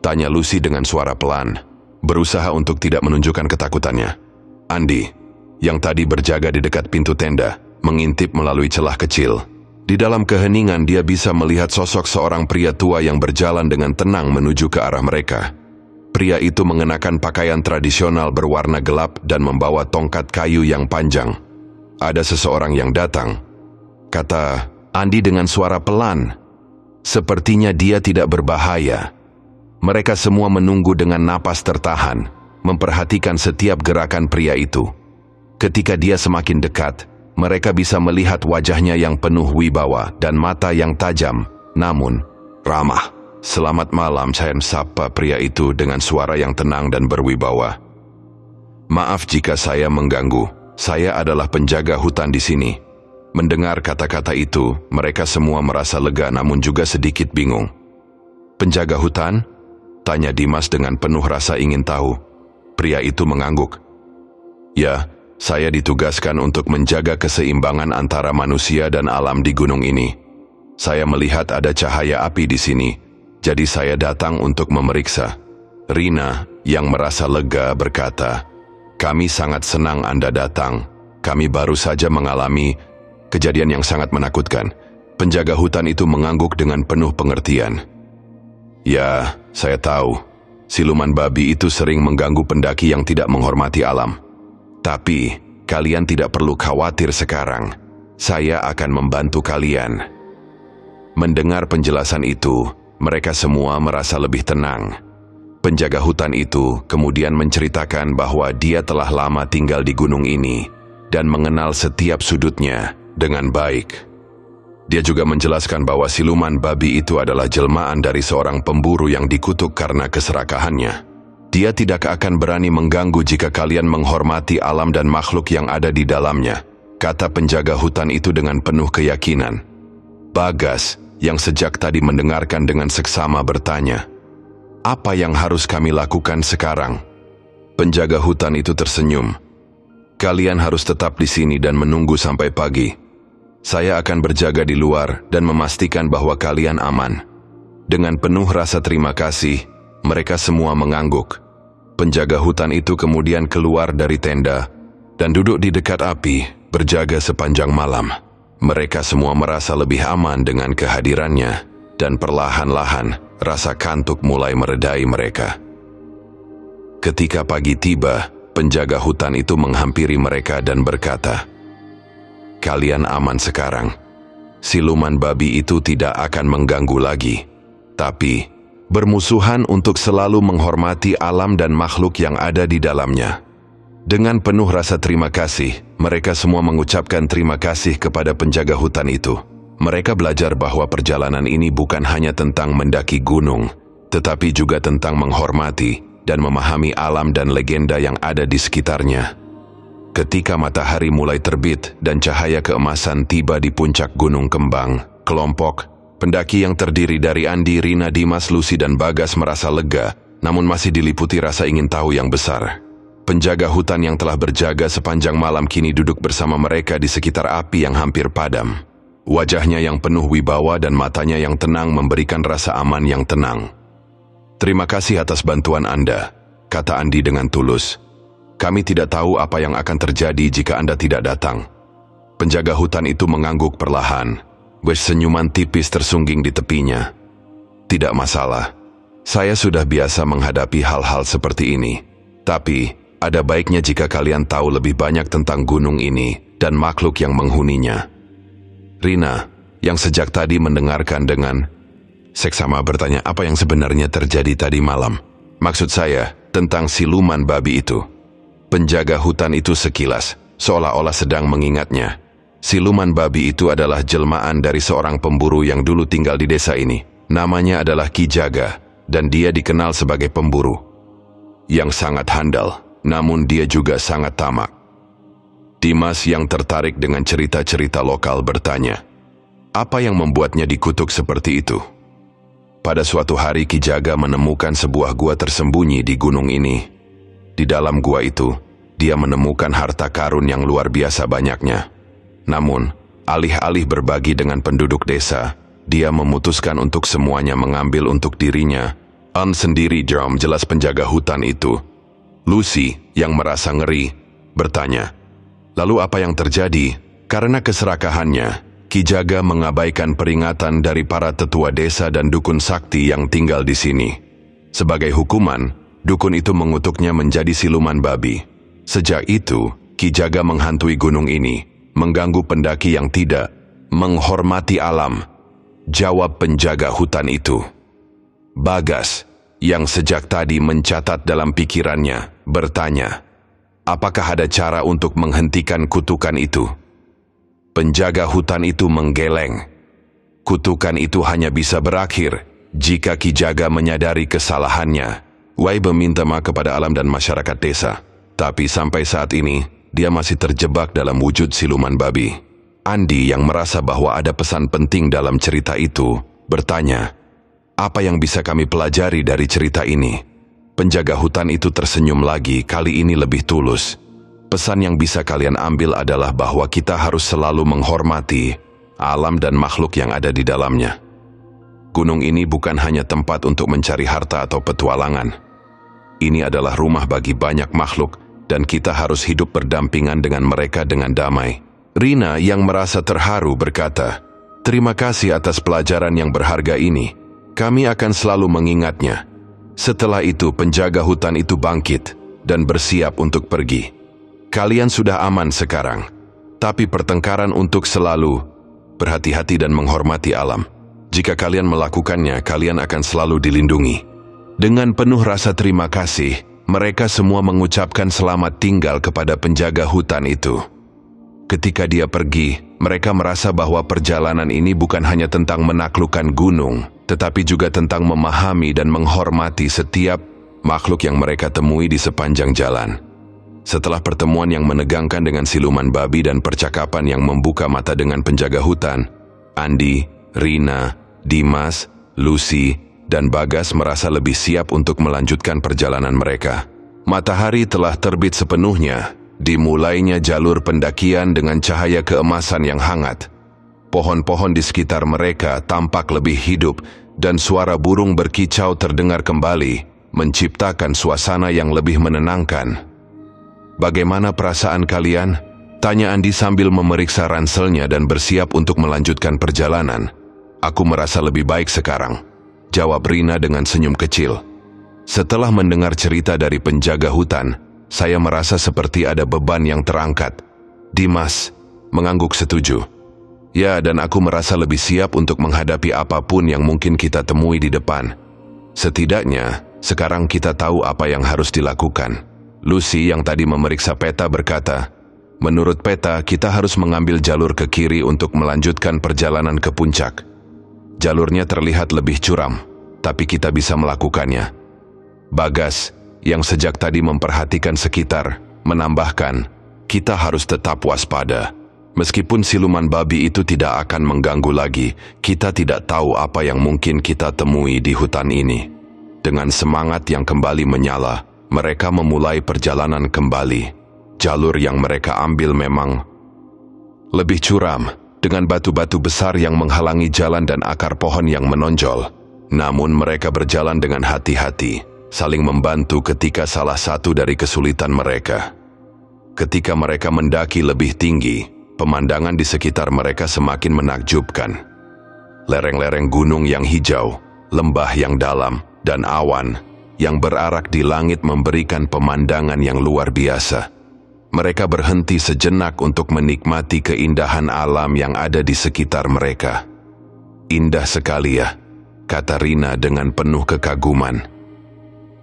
Speaker 1: tanya Lucy dengan suara pelan, berusaha untuk tidak menunjukkan ketakutannya. Andi, yang tadi berjaga di dekat pintu tenda, mengintip melalui celah kecil. Di dalam keheningan dia bisa melihat sosok seorang pria tua yang berjalan dengan tenang menuju ke arah mereka. Pria itu mengenakan pakaian tradisional berwarna gelap dan membawa tongkat kayu yang panjang. "Ada seseorang yang datang," kata Andi dengan suara pelan. "Sepertinya dia tidak berbahaya." Mereka semua menunggu dengan napas tertahan. memperhatikan setiap gerakan pria itu. Ketika dia semakin dekat, mereka bisa melihat wajahnya yang penuh wibawa dan mata yang tajam, namun ramah. "Selamat malam," saya sapa pria itu dengan suara yang tenang dan berwibawa. "Maaf jika saya mengganggu. Saya adalah penjaga hutan di sini." Mendengar kata-kata itu, mereka semua merasa lega namun juga sedikit bingung. "Penjaga hutan?" tanya Dimas dengan penuh rasa ingin tahu. Pria itu mengangguk. "Ya, saya ditugaskan untuk menjaga keseimbangan antara manusia dan alam di gunung ini. Saya melihat ada cahaya api di sini, jadi saya datang untuk memeriksa." Rina, yang merasa lega, berkata, "Kami sangat senang Anda datang. Kami baru saja mengalami kejadian yang sangat menakutkan." Penjaga hutan itu mengangguk dengan penuh pengertian. "Ya, saya tahu. Siluman babi itu sering mengganggu pendaki yang tidak menghormati alam. Tapi, kalian tidak perlu khawatir sekarang. Saya akan membantu kalian." Mendengar penjelasan itu, mereka semua merasa lebih tenang. Penjaga hutan itu kemudian menceritakan bahwa dia telah lama tinggal di gunung ini dan mengenal setiap sudutnya dengan baik. Dia juga menjelaskan bahwa siluman babi itu adalah jelmaan dari seorang pemburu yang dikutuk karena keserakahannya. "Dia tidak akan berani mengganggu jika kalian menghormati alam dan makhluk yang ada di dalamnya," kata penjaga hutan itu dengan penuh keyakinan. Bagas, yang sejak tadi mendengarkan dengan seksama, bertanya, "Apa yang harus kami lakukan sekarang?" Penjaga hutan itu tersenyum. "Kalian harus tetap di sini dan menunggu sampai pagi. Saya akan berjaga di luar dan memastikan bahwa kalian aman." Dengan penuh rasa terima kasih, mereka semua mengangguk. Penjaga hutan itu kemudian keluar dari tenda dan duduk di dekat api, berjaga sepanjang malam. Mereka semua merasa lebih aman dengan kehadirannya, dan perlahan-lahan rasa kantuk mulai meredai mereka. Ketika pagi tiba, penjaga hutan itu menghampiri mereka dan berkata, "Kalian aman sekarang. Siluman babi itu tidak akan mengganggu lagi. Tapi, bermusuhan untuk selalu menghormati alam dan makhluk yang ada di dalamnya." Dengan penuh rasa terima kasih, mereka semua mengucapkan terima kasih kepada penjaga hutan itu. Mereka belajar bahwa perjalanan ini bukan hanya tentang mendaki gunung, tetapi juga tentang menghormati dan memahami alam dan legenda yang ada di sekitarnya. Ketika matahari mulai terbit dan cahaya keemasan tiba di puncak Gunung Kembang, kelompok pendaki yang terdiri dari Andi, Rina, Dimas, Lucy, dan Bagas merasa lega, namun masih diliputi rasa ingin tahu yang besar. Penjaga hutan yang telah berjaga sepanjang malam kini duduk bersama mereka di sekitar api yang hampir padam. Wajahnya yang penuh wibawa dan matanya yang tenang memberikan rasa aman yang tenang. "Terima kasih atas bantuan Anda," kata Andi dengan tulus. "Kami tidak tahu apa yang akan terjadi jika Anda tidak datang." Penjaga hutan itu mengangguk perlahan. Senyuman tipis tersungging di tepinya. "Tidak masalah. Saya sudah biasa menghadapi hal-hal seperti ini. Tapi, ada baiknya jika kalian tahu lebih banyak tentang gunung ini dan makhluk yang menghuninya." Rina, yang sejak tadi mendengarkan dengan seksama, bertanya apa yang sebenarnya terjadi tadi malam. "Maksud saya, tentang siluman babi itu." Penjaga hutan itu sekilas, seolah-olah sedang mengingatnya. Siluman babi itu adalah jelmaan dari seorang pemburu yang dulu tinggal di desa ini. Namanya adalah Ki Jaga, dan dia dikenal sebagai pemburu yang sangat handal. Namun dia juga sangat tamak. Dimas yang tertarik dengan cerita-cerita lokal bertanya, apa yang membuatnya dikutuk seperti itu? Pada suatu hari Ki Jaga menemukan sebuah gua tersembunyi di gunung ini. Di dalam gua itu, dia menemukan harta karun yang luar biasa banyaknya. Namun, alih-alih berbagi dengan penduduk desa, dia memutuskan untuk semuanya mengambil untuk dirinya. Sendiri, jelas penjaga hutan itu. Lucy, yang merasa ngeri, bertanya, lalu apa yang terjadi? Karena keserakahannya, Ki Jaga mengabaikan peringatan dari para tetua desa dan dukun sakti yang tinggal di sini. Sebagai hukuman, dukun itu mengutuknya menjadi siluman babi. Sejak itu, Ki Jaga menghantui gunung ini, mengganggu pendaki yang tidak menghormati alam, jawab penjaga hutan itu. Bagas, yang sejak tadi mencatat dalam pikirannya, bertanya, apakah ada cara untuk menghentikan kutukan itu? Penjaga hutan itu menggeleng. Kutukan itu hanya bisa berakhir jika Ki Jaga menyadari kesalahannya. Wei meminta maaf kepada alam dan masyarakat desa. Tapi sampai saat ini, dia masih terjebak dalam wujud siluman babi. Andi yang merasa bahwa ada pesan penting dalam cerita itu, bertanya, apa yang bisa kami pelajari dari cerita ini? Penjaga hutan itu tersenyum lagi, kali ini lebih tulus. Pesan yang bisa kalian ambil adalah bahwa kita harus selalu menghormati alam dan makhluk yang ada di dalamnya. Gunung ini bukan hanya tempat untuk mencari harta atau petualangan. Ini adalah rumah bagi banyak makhluk dan kita harus hidup berdampingan dengan mereka dengan damai. Rina yang merasa terharu berkata, terima kasih atas pelajaran yang berharga ini. Kami akan selalu mengingatnya. Setelah itu penjaga hutan itu bangkit dan bersiap untuk pergi. Kalian sudah aman sekarang, tapi pertengkaran untuk selalu berhati-hati dan menghormati alam. Jika kalian melakukannya, kalian akan selalu dilindungi. Dengan penuh rasa terima kasih, mereka semua mengucapkan selamat tinggal kepada penjaga hutan itu. Ketika dia pergi, mereka merasa bahwa perjalanan ini bukan hanya tentang menaklukkan gunung, tetapi juga tentang memahami dan menghormati setiap makhluk yang mereka temui di sepanjang jalan. Setelah pertemuan yang menegangkan dengan siluman babi dan percakapan yang membuka mata dengan penjaga hutan, Andi, Rina, Dimas, Lucy, dan Bagas merasa lebih siap untuk melanjutkan perjalanan mereka. Matahari telah terbit sepenuhnya, dimulainya jalur pendakian dengan cahaya keemasan yang hangat. Pohon-pohon di sekitar mereka tampak lebih hidup dan suara burung berkicau terdengar kembali, menciptakan suasana yang lebih menenangkan. Bagaimana perasaan kalian? Tanya Andi sambil memeriksa ranselnya dan bersiap untuk melanjutkan perjalanan. Aku merasa lebih baik sekarang, jawab Rina dengan senyum kecil. Setelah mendengar cerita dari penjaga hutan, saya merasa seperti ada beban yang terangkat. Dimas mengangguk setuju. Ya, dan aku merasa lebih siap untuk menghadapi apapun yang mungkin kita temui di depan. Setidaknya, sekarang kita tahu apa yang harus dilakukan. Lucy yang tadi memeriksa peta berkata, menurut peta kita harus mengambil jalur ke kiri untuk melanjutkan perjalanan ke puncak. Jalurnya terlihat lebih curam, tapi kita bisa melakukannya. Bagas, yang sejak tadi memperhatikan sekitar, menambahkan, kita harus tetap waspada. Meskipun siluman babi itu tidak akan mengganggu lagi, kita tidak tahu apa yang mungkin kita temui di hutan ini. Dengan semangat yang kembali menyala, mereka memulai perjalanan kembali. Jalur yang mereka ambil memang lebih curam, dengan batu-batu besar yang menghalangi jalan dan akar pohon yang menonjol. Namun mereka berjalan dengan hati-hati, saling membantu ketika salah satu dari kesulitan mereka. Ketika mereka mendaki lebih tinggi, pemandangan di sekitar mereka semakin menakjubkan. Lereng-lereng gunung yang hijau, lembah yang dalam, dan awan yang berarak di langit memberikan pemandangan yang luar biasa. Mereka berhenti sejenak untuk menikmati keindahan alam yang ada di sekitar mereka. Indah sekali ya, kata Rina dengan penuh kekaguman.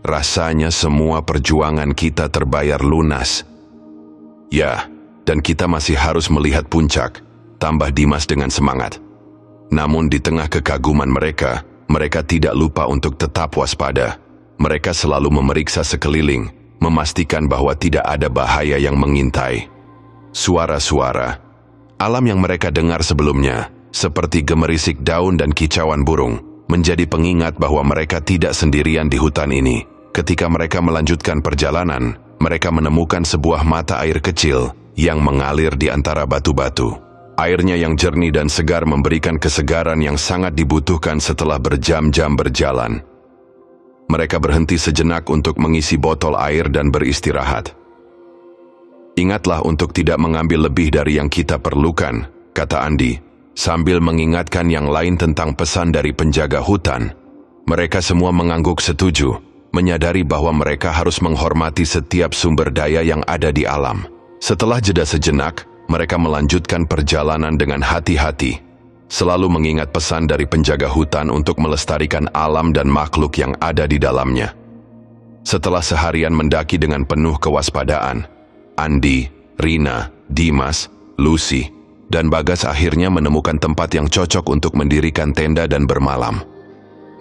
Speaker 1: Rasanya semua perjuangan kita terbayar lunas. Ya, dan kita masih harus melihat puncak, tambah Dimas dengan semangat. Namun di tengah kekaguman mereka, mereka tidak lupa untuk tetap waspada. Mereka selalu memeriksa sekeliling, memastikan bahwa tidak ada bahaya yang mengintai. Suara-suara alam yang mereka dengar sebelumnya, seperti gemerisik daun dan kicauan burung, menjadi pengingat bahwa mereka tidak sendirian di hutan ini. Ketika mereka melanjutkan perjalanan, mereka menemukan sebuah mata air kecil yang mengalir di antara batu-batu. Airnya yang jernih dan segar memberikan kesegaran yang sangat dibutuhkan setelah berjam-jam berjalan. Mereka berhenti sejenak untuk mengisi botol air dan beristirahat. Ingatlah untuk tidak mengambil lebih dari yang kita perlukan, kata Andi, sambil mengingatkan yang lain tentang pesan dari penjaga hutan. Mereka semua mengangguk setuju, menyadari bahwa mereka harus menghormati setiap sumber daya yang ada di alam. Setelah jeda sejenak, mereka melanjutkan perjalanan dengan hati-hati, selalu mengingat pesan dari penjaga hutan untuk melestarikan alam dan makhluk yang ada di dalamnya. Setelah seharian mendaki dengan penuh kewaspadaan, Andi, Rina, Dimas, Lucy, dan Bagas akhirnya menemukan tempat yang cocok untuk mendirikan tenda dan bermalam.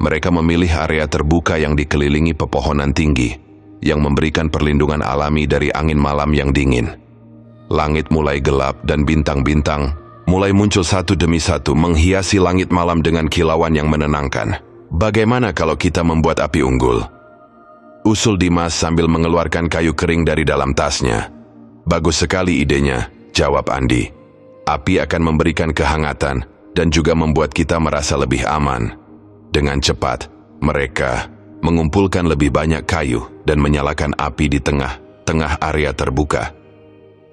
Speaker 1: Mereka memilih area terbuka yang dikelilingi pepohonan tinggi, yang memberikan perlindungan alami dari angin malam yang dingin. Langit mulai gelap dan bintang-bintang mulai muncul satu demi satu menghiasi langit malam dengan kilauan yang menenangkan. Bagaimana kalau kita membuat api unggul? Usul Dimas sambil mengeluarkan kayu kering dari dalam tasnya. Bagus sekali idenya, jawab Andi. Api akan memberikan kehangatan dan juga membuat kita merasa lebih aman. Dengan cepat, mereka mengumpulkan lebih banyak kayu dan menyalakan api di tengah-tengah area terbuka.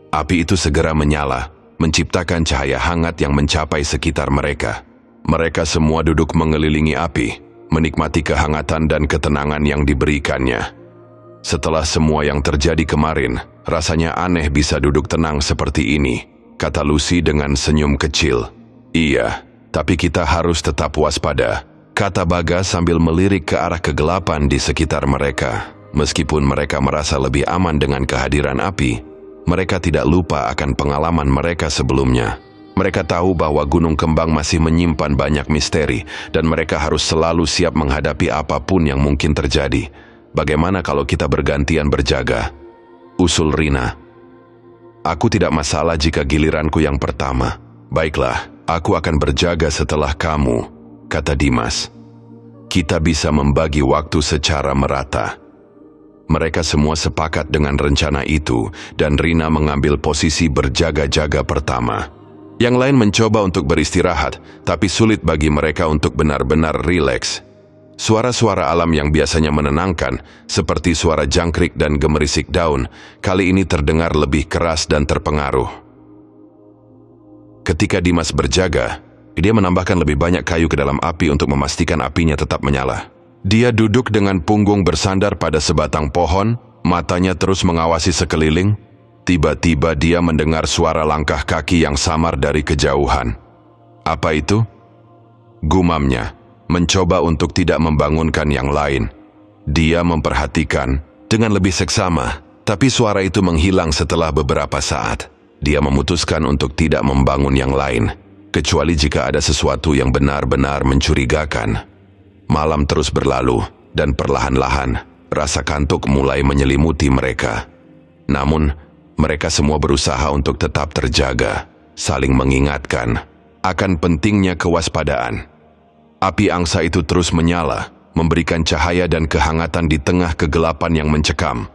Speaker 1: Api itu segera menyala, menciptakan cahaya hangat yang mencapai sekitar mereka. Mereka semua duduk mengelilingi api, menikmati kehangatan dan ketenangan yang diberikannya. Setelah semua yang terjadi kemarin, rasanya aneh bisa duduk tenang seperti ini, kata Lucy dengan senyum kecil. Iya, tapi kita harus tetap waspada, kata Bagas sambil melirik ke arah kegelapan di sekitar mereka. Meskipun mereka merasa lebih aman dengan kehadiran api, mereka tidak lupa akan pengalaman mereka sebelumnya. Mereka tahu bahwa Gunung Kembang masih menyimpan banyak misteri dan mereka harus selalu siap menghadapi apapun yang mungkin terjadi. Bagaimana kalau kita bergantian berjaga? Usul Rina. Aku tidak masalah jika giliranku yang pertama. Baiklah, aku akan berjaga setelah kamu, kata Dimas. Kita bisa membagi waktu secara merata. Mereka semua sepakat dengan rencana itu dan Rina mengambil posisi berjaga-jaga pertama. Yang lain mencoba untuk beristirahat, tapi sulit bagi mereka untuk benar-benar rileks. Suara-suara alam yang biasanya menenangkan, seperti suara jangkrik dan gemerisik daun, kali ini terdengar lebih keras dan terpengaruh. Ketika Dimas berjaga, dia menambahkan lebih banyak kayu ke dalam api untuk memastikan apinya tetap menyala. Dia duduk dengan punggung bersandar pada sebatang pohon, matanya terus mengawasi sekeliling. Tiba-tiba dia mendengar suara langkah kaki yang samar dari kejauhan. Apa itu? Gumamnya, mencoba untuk tidak membangunkan yang lain. Dia memperhatikan dengan lebih seksama, tapi suara itu menghilang setelah beberapa saat. Dia memutuskan untuk tidak membangun yang lain, kecuali jika ada sesuatu yang benar-benar mencurigakan. Malam terus berlalu, dan perlahan-lahan, rasa kantuk mulai menyelimuti mereka. Namun, mereka semua berusaha untuk tetap terjaga, saling mengingatkan akan pentingnya kewaspadaan. Api angsa itu terus menyala, memberikan cahaya dan kehangatan di tengah kegelapan yang mencekam.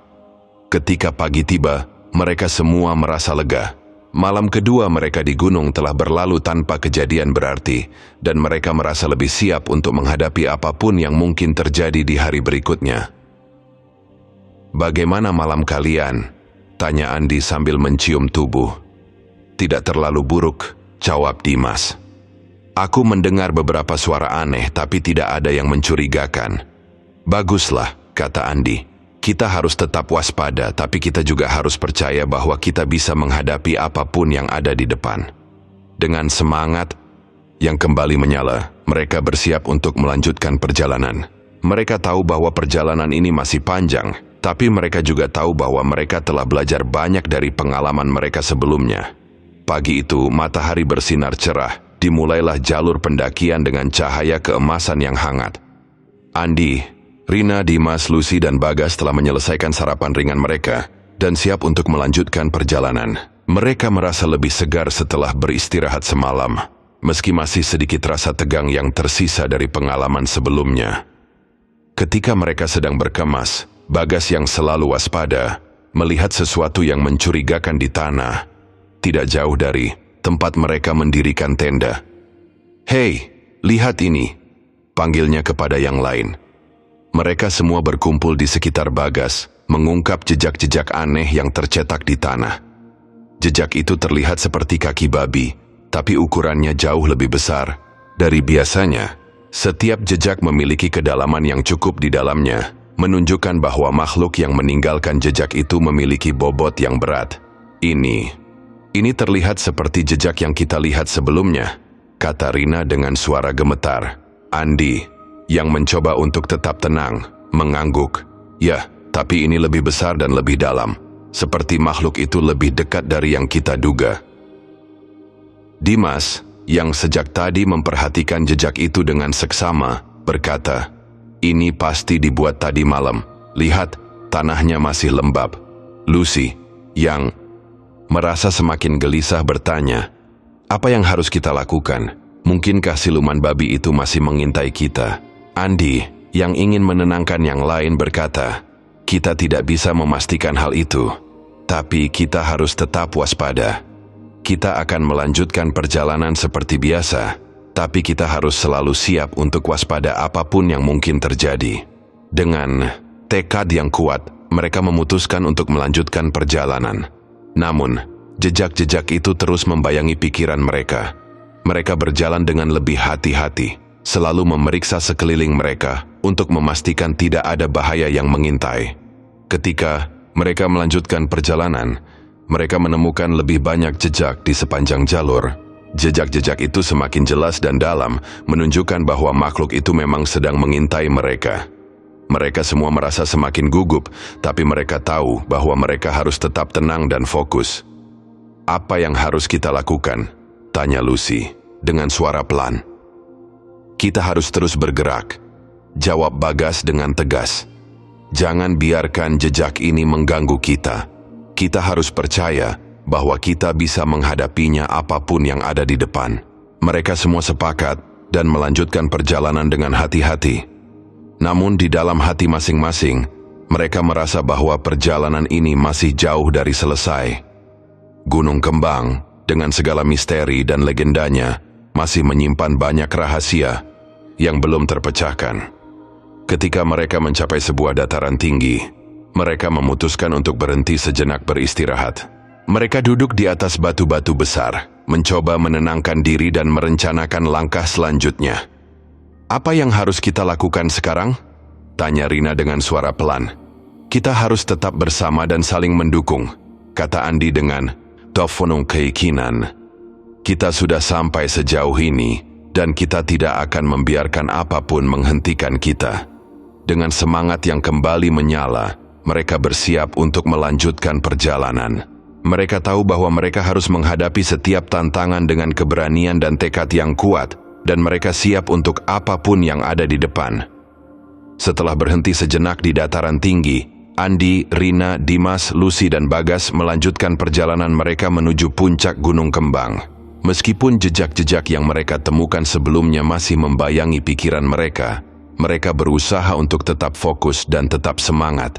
Speaker 1: Ketika pagi tiba, mereka semua merasa lega. Malam kedua mereka di gunung telah berlalu tanpa kejadian berarti, dan mereka merasa lebih siap untuk menghadapi apapun yang mungkin terjadi di hari berikutnya. Bagaimana malam kalian? Tanya Andi sambil mencium tubuh. Tidak terlalu buruk, jawab Dimas. Aku mendengar beberapa suara aneh tapi tidak ada yang mencurigakan. Baguslah, kata Andi. Kita harus tetap waspada tapi kita juga harus percaya bahwa kita bisa menghadapi apapun yang ada di depan. Dengan semangat yang kembali menyala, mereka bersiap untuk melanjutkan perjalanan. Mereka tahu bahwa perjalanan ini masih panjang, tapi mereka juga tahu bahwa mereka telah belajar banyak dari pengalaman mereka sebelumnya. Pagi itu, matahari bersinar cerah, dimulailah jalur pendakian dengan cahaya keemasan yang hangat. Andi, Rina, Dimas, Lucy, dan Bagas telah menyelesaikan sarapan ringan mereka dan siap untuk melanjutkan perjalanan. Mereka merasa lebih segar setelah beristirahat semalam, meski masih sedikit rasa tegang yang tersisa dari pengalaman sebelumnya. Ketika mereka sedang berkemas, Bagas yang selalu waspada melihat sesuatu yang mencurigakan di tanah, tidak jauh dari tempat mereka mendirikan tenda. "Hei, lihat ini," panggilnya kepada yang lain. Mereka semua berkumpul di sekitar Bagas, mengungkap jejak-jejak aneh yang tercetak di tanah. Jejak itu terlihat seperti kaki babi, tapi ukurannya jauh lebih besar dari biasanya. Setiap jejak memiliki kedalaman yang cukup di dalamnya, menunjukkan bahwa makhluk yang meninggalkan jejak itu memiliki bobot yang berat. Ini terlihat seperti jejak yang kita lihat sebelumnya, kata Rina dengan suara gemetar. Andi, yang mencoba untuk tetap tenang, mengangguk. Ya, Tapi ini lebih besar dan lebih dalam. Seperti makhluk itu lebih dekat dari yang kita duga. Dimas, yang sejak tadi memperhatikan jejak itu dengan seksama, berkata, "Ini pasti dibuat tadi malam. Lihat, tanahnya masih lembab." Lucy, yang merasa semakin gelisah, bertanya, "Apa yang harus kita lakukan? Mungkinkah siluman babi itu masih mengintai kita?" Andy, yang ingin menenangkan yang lain, berkata, "Kita tidak bisa memastikan hal itu, tapi kita harus tetap waspada. Kita akan melanjutkan perjalanan seperti biasa, tapi kita harus selalu siap untuk waspada apapun yang mungkin terjadi." Dengan tekad yang kuat, mereka memutuskan untuk melanjutkan perjalanan. Namun, jejak-jejak itu terus membayangi pikiran mereka. Mereka berjalan dengan lebih hati-hati, selalu memeriksa sekeliling mereka untuk memastikan tidak ada bahaya yang mengintai. Ketika mereka melanjutkan perjalanan, mereka menemukan lebih banyak jejak di sepanjang jalur. Jejak-jejak itu semakin jelas dan dalam, menunjukkan bahwa makhluk itu memang sedang mengintai mereka. Mereka semua merasa semakin gugup, tapi mereka tahu bahwa mereka harus tetap tenang dan fokus. "Apa yang harus kita lakukan?" tanya Lucy dengan suara pelan. "Kita harus terus bergerak," jawab Bagas dengan tegas. "Jangan biarkan jejak ini mengganggu kita. Kita harus percaya bahwa kita bisa menghadapinya apapun yang ada di depan." Mereka semua sepakat dan melanjutkan perjalanan dengan hati-hati. Namun di dalam hati masing-masing, mereka merasa bahwa perjalanan ini masih jauh dari selesai. Gunung Kembang, dengan segala misteri dan legendanya, masih menyimpan banyak rahasia yang belum terpecahkan. Ketika mereka mencapai sebuah dataran tinggi, mereka memutuskan untuk berhenti sejenak beristirahat. Mereka duduk di atas batu-batu besar, mencoba menenangkan diri dan merencanakan langkah selanjutnya. "Apa yang harus kita lakukan sekarang?" tanya Rina dengan suara pelan. "Kita harus tetap bersama dan saling mendukung," kata Andi dengan penuh keyakinan. "Kita sudah sampai sejauh ini, dan kita tidak akan membiarkan apapun menghentikan kita." Dengan semangat yang kembali menyala, mereka bersiap untuk melanjutkan perjalanan. Mereka tahu bahwa mereka harus menghadapi setiap tantangan dengan keberanian dan tekad yang kuat, dan mereka siap untuk apapun yang ada di depan. Setelah berhenti sejenak di dataran tinggi, Andi, Rina, Dimas, Lucy, dan Bagas melanjutkan perjalanan mereka menuju puncak Gunung Kembang. Meskipun jejak-jejak yang mereka temukan sebelumnya masih membayangi pikiran mereka, mereka berusaha untuk tetap fokus dan tetap semangat.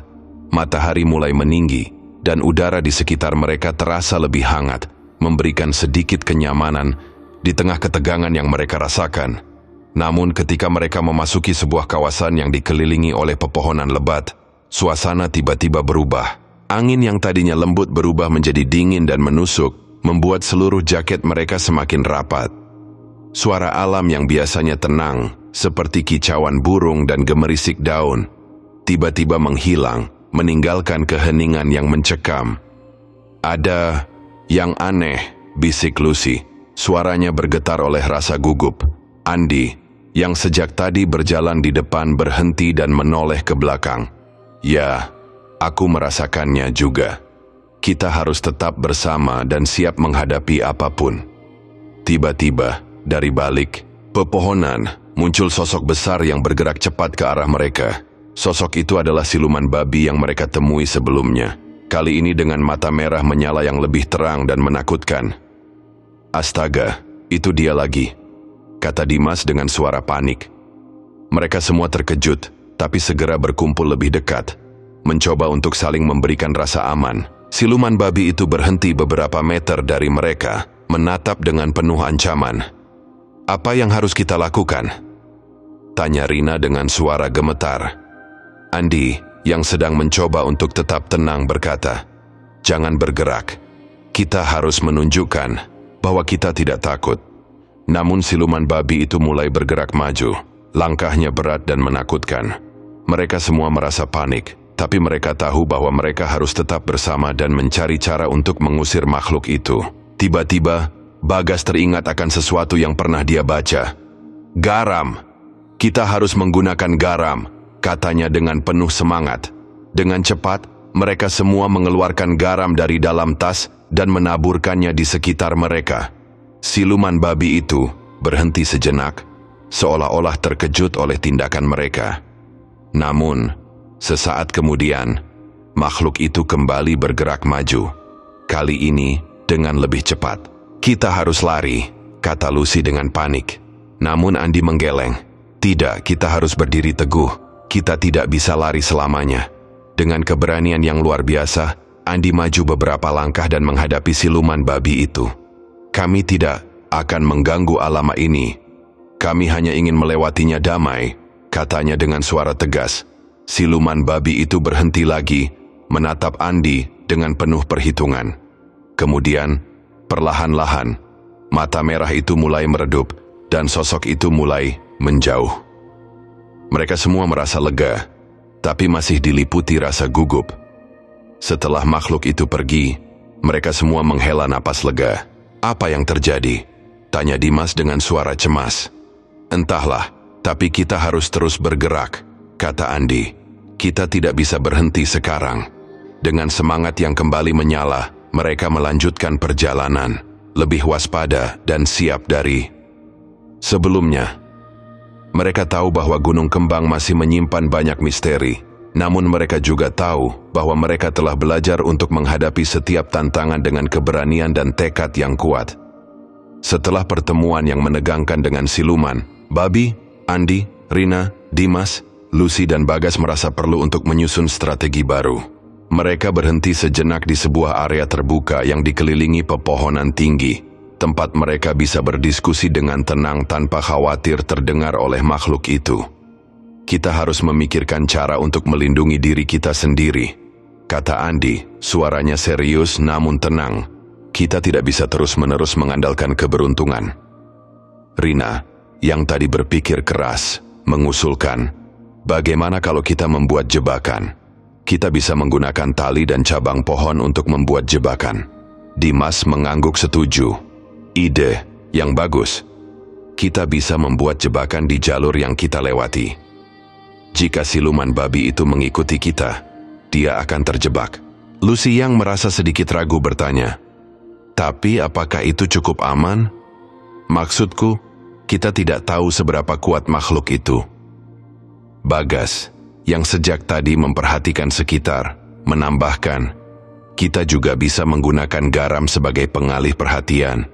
Speaker 1: Matahari mulai meninggi, dan udara di sekitar mereka terasa lebih hangat, memberikan sedikit kenyamanan di tengah ketegangan yang mereka rasakan. Namun ketika mereka memasuki sebuah kawasan yang dikelilingi oleh pepohonan lebat, suasana tiba-tiba berubah. Angin yang tadinya lembut berubah menjadi dingin dan menusuk, membuat seluruh jaket mereka semakin rapat. Suara alam yang biasanya tenang, seperti kicauan burung dan gemerisik daun, tiba-tiba menghilang, meninggalkan keheningan yang mencekam. "Ada yang aneh," bisik Lucy. Suaranya bergetar oleh rasa gugup. Andi, yang sejak tadi berjalan di depan, berhenti dan menoleh ke belakang. "Ya, aku merasakannya juga. Kita harus tetap bersama dan siap menghadapi apapun." Tiba-tiba, dari balik pepohonan, muncul sosok besar yang bergerak cepat ke arah mereka. Sosok itu adalah siluman babi yang mereka temui sebelumnya. Kali ini dengan mata merah menyala yang lebih terang dan menakutkan. "Astaga, itu dia lagi," kata Dimas dengan suara panik. Mereka semua terkejut, tapi segera berkumpul lebih dekat, mencoba untuk saling memberikan rasa aman. Siluman babi itu berhenti beberapa meter dari mereka, menatap dengan penuh ancaman. "Apa yang harus kita lakukan?" tanya Rina dengan suara gemetar. Andi, yang sedang mencoba untuk tetap tenang, berkata, "Jangan bergerak. Kita harus menunjukkan bahwa kita tidak takut." Namun siluman babi itu mulai bergerak maju. Langkahnya berat dan menakutkan. Mereka semua merasa panik, tapi mereka tahu bahwa mereka harus tetap bersama dan mencari cara untuk mengusir makhluk itu. Tiba-tiba, Bagas teringat akan sesuatu yang pernah dia baca. "Garam. Kita harus menggunakan garam," katanya dengan penuh semangat. Dengan cepat, mereka semua mengeluarkan garam dari dalam tas dan menaburkannya di sekitar mereka. Siluman babi itu berhenti sejenak, seolah-olah terkejut oleh tindakan mereka. Namun, sesaat kemudian, makhluk itu kembali bergerak maju. Kali ini dengan lebih cepat. "Kita harus lari," kata Lucy dengan panik. Namun Andy menggeleng. "Tidak, kita harus berdiri teguh. Kita tidak bisa lari selamanya." Dengan keberanian yang luar biasa, Andy maju beberapa langkah dan menghadapi siluman babi itu. "Kami tidak akan mengganggu alam ini. Kami hanya ingin melewatinya damai," katanya dengan suara tegas. Siluman babi itu berhenti lagi, menatap Andy dengan penuh perhitungan. Kemudian, perlahan-lahan, mata merah itu mulai meredup dan sosok itu mulai menjauh. Mereka semua merasa lega, tapi masih diliputi rasa gugup. Setelah makhluk itu pergi, mereka semua menghela napas lega. "Apa yang terjadi?" tanya Dimas dengan suara cemas. "Entahlah, tapi kita harus terus bergerak," kata Andy. "Kita tidak bisa berhenti sekarang." Dengan semangat yang kembali menyala, mereka melanjutkan perjalanan, lebih waspada dan siap dari sebelumnya. Mereka tahu bahwa Gunung Kembang masih menyimpan banyak misteri, namun mereka juga tahu bahwa mereka telah belajar untuk menghadapi setiap tantangan dengan keberanian dan tekad yang kuat. Setelah pertemuan yang menegangkan dengan siluman, babi, Andy, Rina, Dimas, Lucy dan Bagas merasa perlu untuk menyusun strategi baru. Mereka berhenti sejenak di sebuah area terbuka yang dikelilingi pepohonan tinggi. Tempat mereka bisa berdiskusi dengan tenang tanpa khawatir terdengar oleh makhluk itu. "Kita harus memikirkan cara untuk melindungi diri kita sendiri," kata Andy, suaranya serius namun tenang. "Kita tidak bisa terus-menerus mengandalkan keberuntungan." Rina, yang tadi berpikir keras, mengusulkan, "Bagaimana kalau kita membuat jebakan? Kita bisa menggunakan tali dan cabang pohon untuk membuat jebakan." Dimas mengangguk setuju. "Ide yang bagus. Kita bisa membuat jebakan di jalur yang kita lewati. Jika siluman babi itu mengikuti kita, dia akan terjebak." Lucy yang merasa sedikit ragu bertanya, "Tapi apakah itu cukup aman? Maksudku, kita tidak tahu seberapa kuat makhluk itu." Bagas, yang sejak tadi memperhatikan sekitar, menambahkan, "Kita juga bisa menggunakan garam sebagai pengalih perhatian.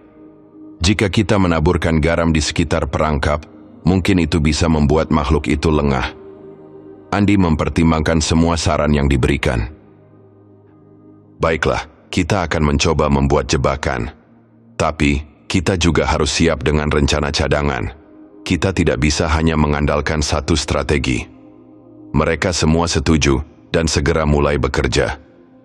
Speaker 1: Jika kita menaburkan garam di sekitar perangkap, mungkin itu bisa membuat makhluk itu lengah." Andy mempertimbangkan semua saran yang diberikan. "Baiklah, kita akan mencoba membuat jebakan. Tapi, kita juga harus siap dengan rencana cadangan. Kita tidak bisa hanya mengandalkan satu strategi." Mereka semua setuju dan segera mulai bekerja.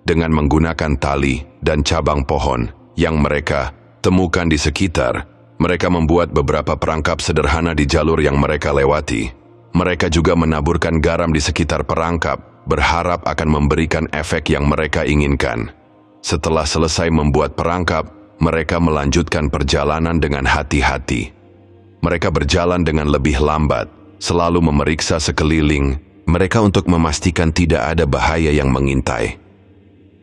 Speaker 1: Dengan menggunakan tali dan cabang pohon yang mereka temukan di sekitar, mereka membuat beberapa perangkap sederhana di jalur yang mereka lewati. Mereka juga menaburkan garam di sekitar perangkap, berharap akan memberikan efek yang mereka inginkan. Setelah selesai membuat perangkap, mereka melanjutkan perjalanan dengan hati-hati. Mereka berjalan dengan lebih lambat, selalu memeriksa sekeliling mereka untuk memastikan tidak ada bahaya yang mengintai.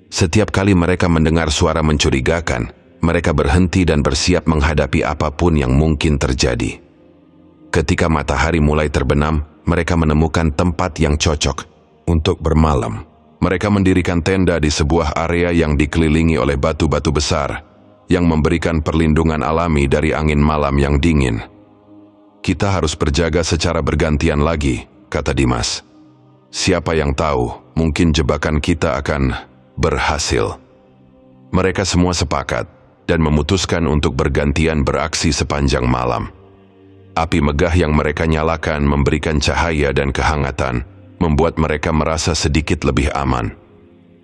Speaker 1: Setiap kali mereka mendengar suara mencurigakan, mereka berhenti dan bersiap menghadapi apapun yang mungkin terjadi. Ketika matahari mulai terbenam, mereka menemukan tempat yang cocok untuk bermalam. Mereka mendirikan tenda di sebuah area yang dikelilingi oleh batu-batu besar, yang memberikan perlindungan alami dari angin malam yang dingin. "Kita harus berjaga secara bergantian lagi," kata Dimas. "Siapa yang tahu, mungkin jebakan kita akan berhasil." Mereka semua sepakat dan memutuskan untuk bergantian beraksi sepanjang malam. Api megah yang mereka nyalakan memberikan cahaya dan kehangatan, membuat mereka merasa sedikit lebih aman.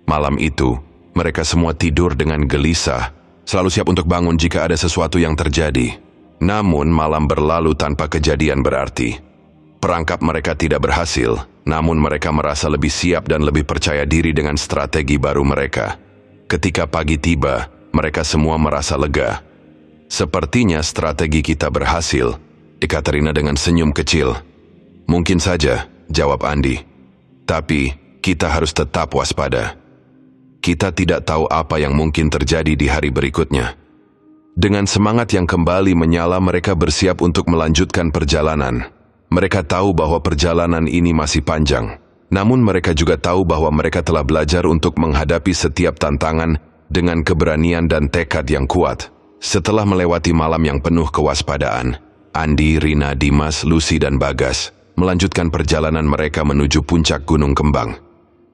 Speaker 1: Malam itu, mereka semua tidur dengan gelisah, selalu siap untuk bangun jika ada sesuatu yang terjadi. Namun malam berlalu tanpa kejadian berarti. Perangkap mereka tidak berhasil, namun mereka merasa lebih siap dan lebih percaya diri dengan strategi baru mereka. Ketika pagi tiba, mereka semua merasa lega. "Sepertinya strategi kita berhasil," kata Rina dengan senyum kecil. "Mungkin saja," jawab Andy. "Tapi, kita harus tetap waspada. Kita tidak tahu apa yang mungkin terjadi di hari berikutnya. Dengan semangat yang kembali menyala, mereka bersiap untuk melanjutkan perjalanan. Mereka tahu bahwa perjalanan ini masih panjang. Namun mereka juga tahu bahwa mereka telah belajar untuk menghadapi setiap tantangan dengan keberanian dan tekad yang kuat. Setelah melewati malam yang penuh kewaspadaan, Andi, Rina, Dimas, Lucy, dan Bagas melanjutkan perjalanan mereka menuju puncak Gunung Kembang.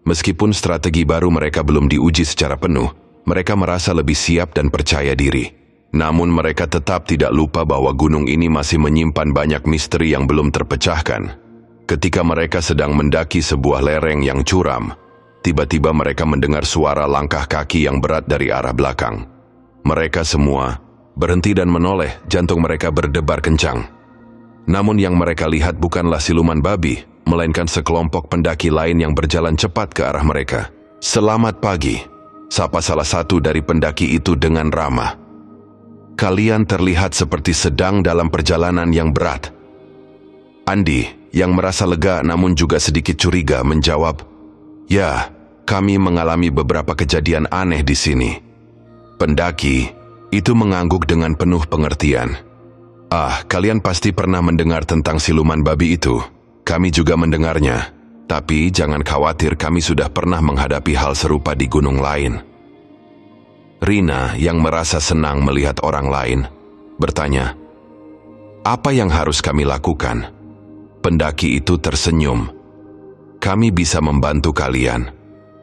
Speaker 1: Meskipun strategi baru mereka belum diuji secara penuh, mereka merasa lebih siap dan percaya diri. Namun mereka tetap tidak lupa bahwa gunung ini masih menyimpan banyak misteri yang belum terpecahkan. Ketika mereka sedang mendaki sebuah lereng yang curam, tiba-tiba mereka mendengar suara langkah kaki yang berat dari arah belakang. Mereka semua berhenti dan menoleh, jantung mereka berdebar kencang. Namun yang mereka lihat bukanlah siluman babi, melainkan sekelompok pendaki lain yang berjalan cepat ke arah mereka. "Selamat pagi," sapa salah satu dari pendaki itu dengan ramah. "Kalian terlihat seperti sedang dalam perjalanan yang berat." Andi, yang merasa lega namun juga sedikit curiga, menjawab, "Ya, kami mengalami beberapa kejadian aneh di sini." Pendaki itu mengangguk dengan penuh pengertian. "Ah, kalian pasti pernah mendengar tentang siluman babi itu. Kami juga mendengarnya. Tapi jangan khawatir, kami sudah pernah menghadapi hal serupa di gunung lain." Rina, yang merasa senang melihat orang lain, bertanya, "Apa yang harus kami lakukan?" Pendaki itu tersenyum. "Kami bisa membantu kalian.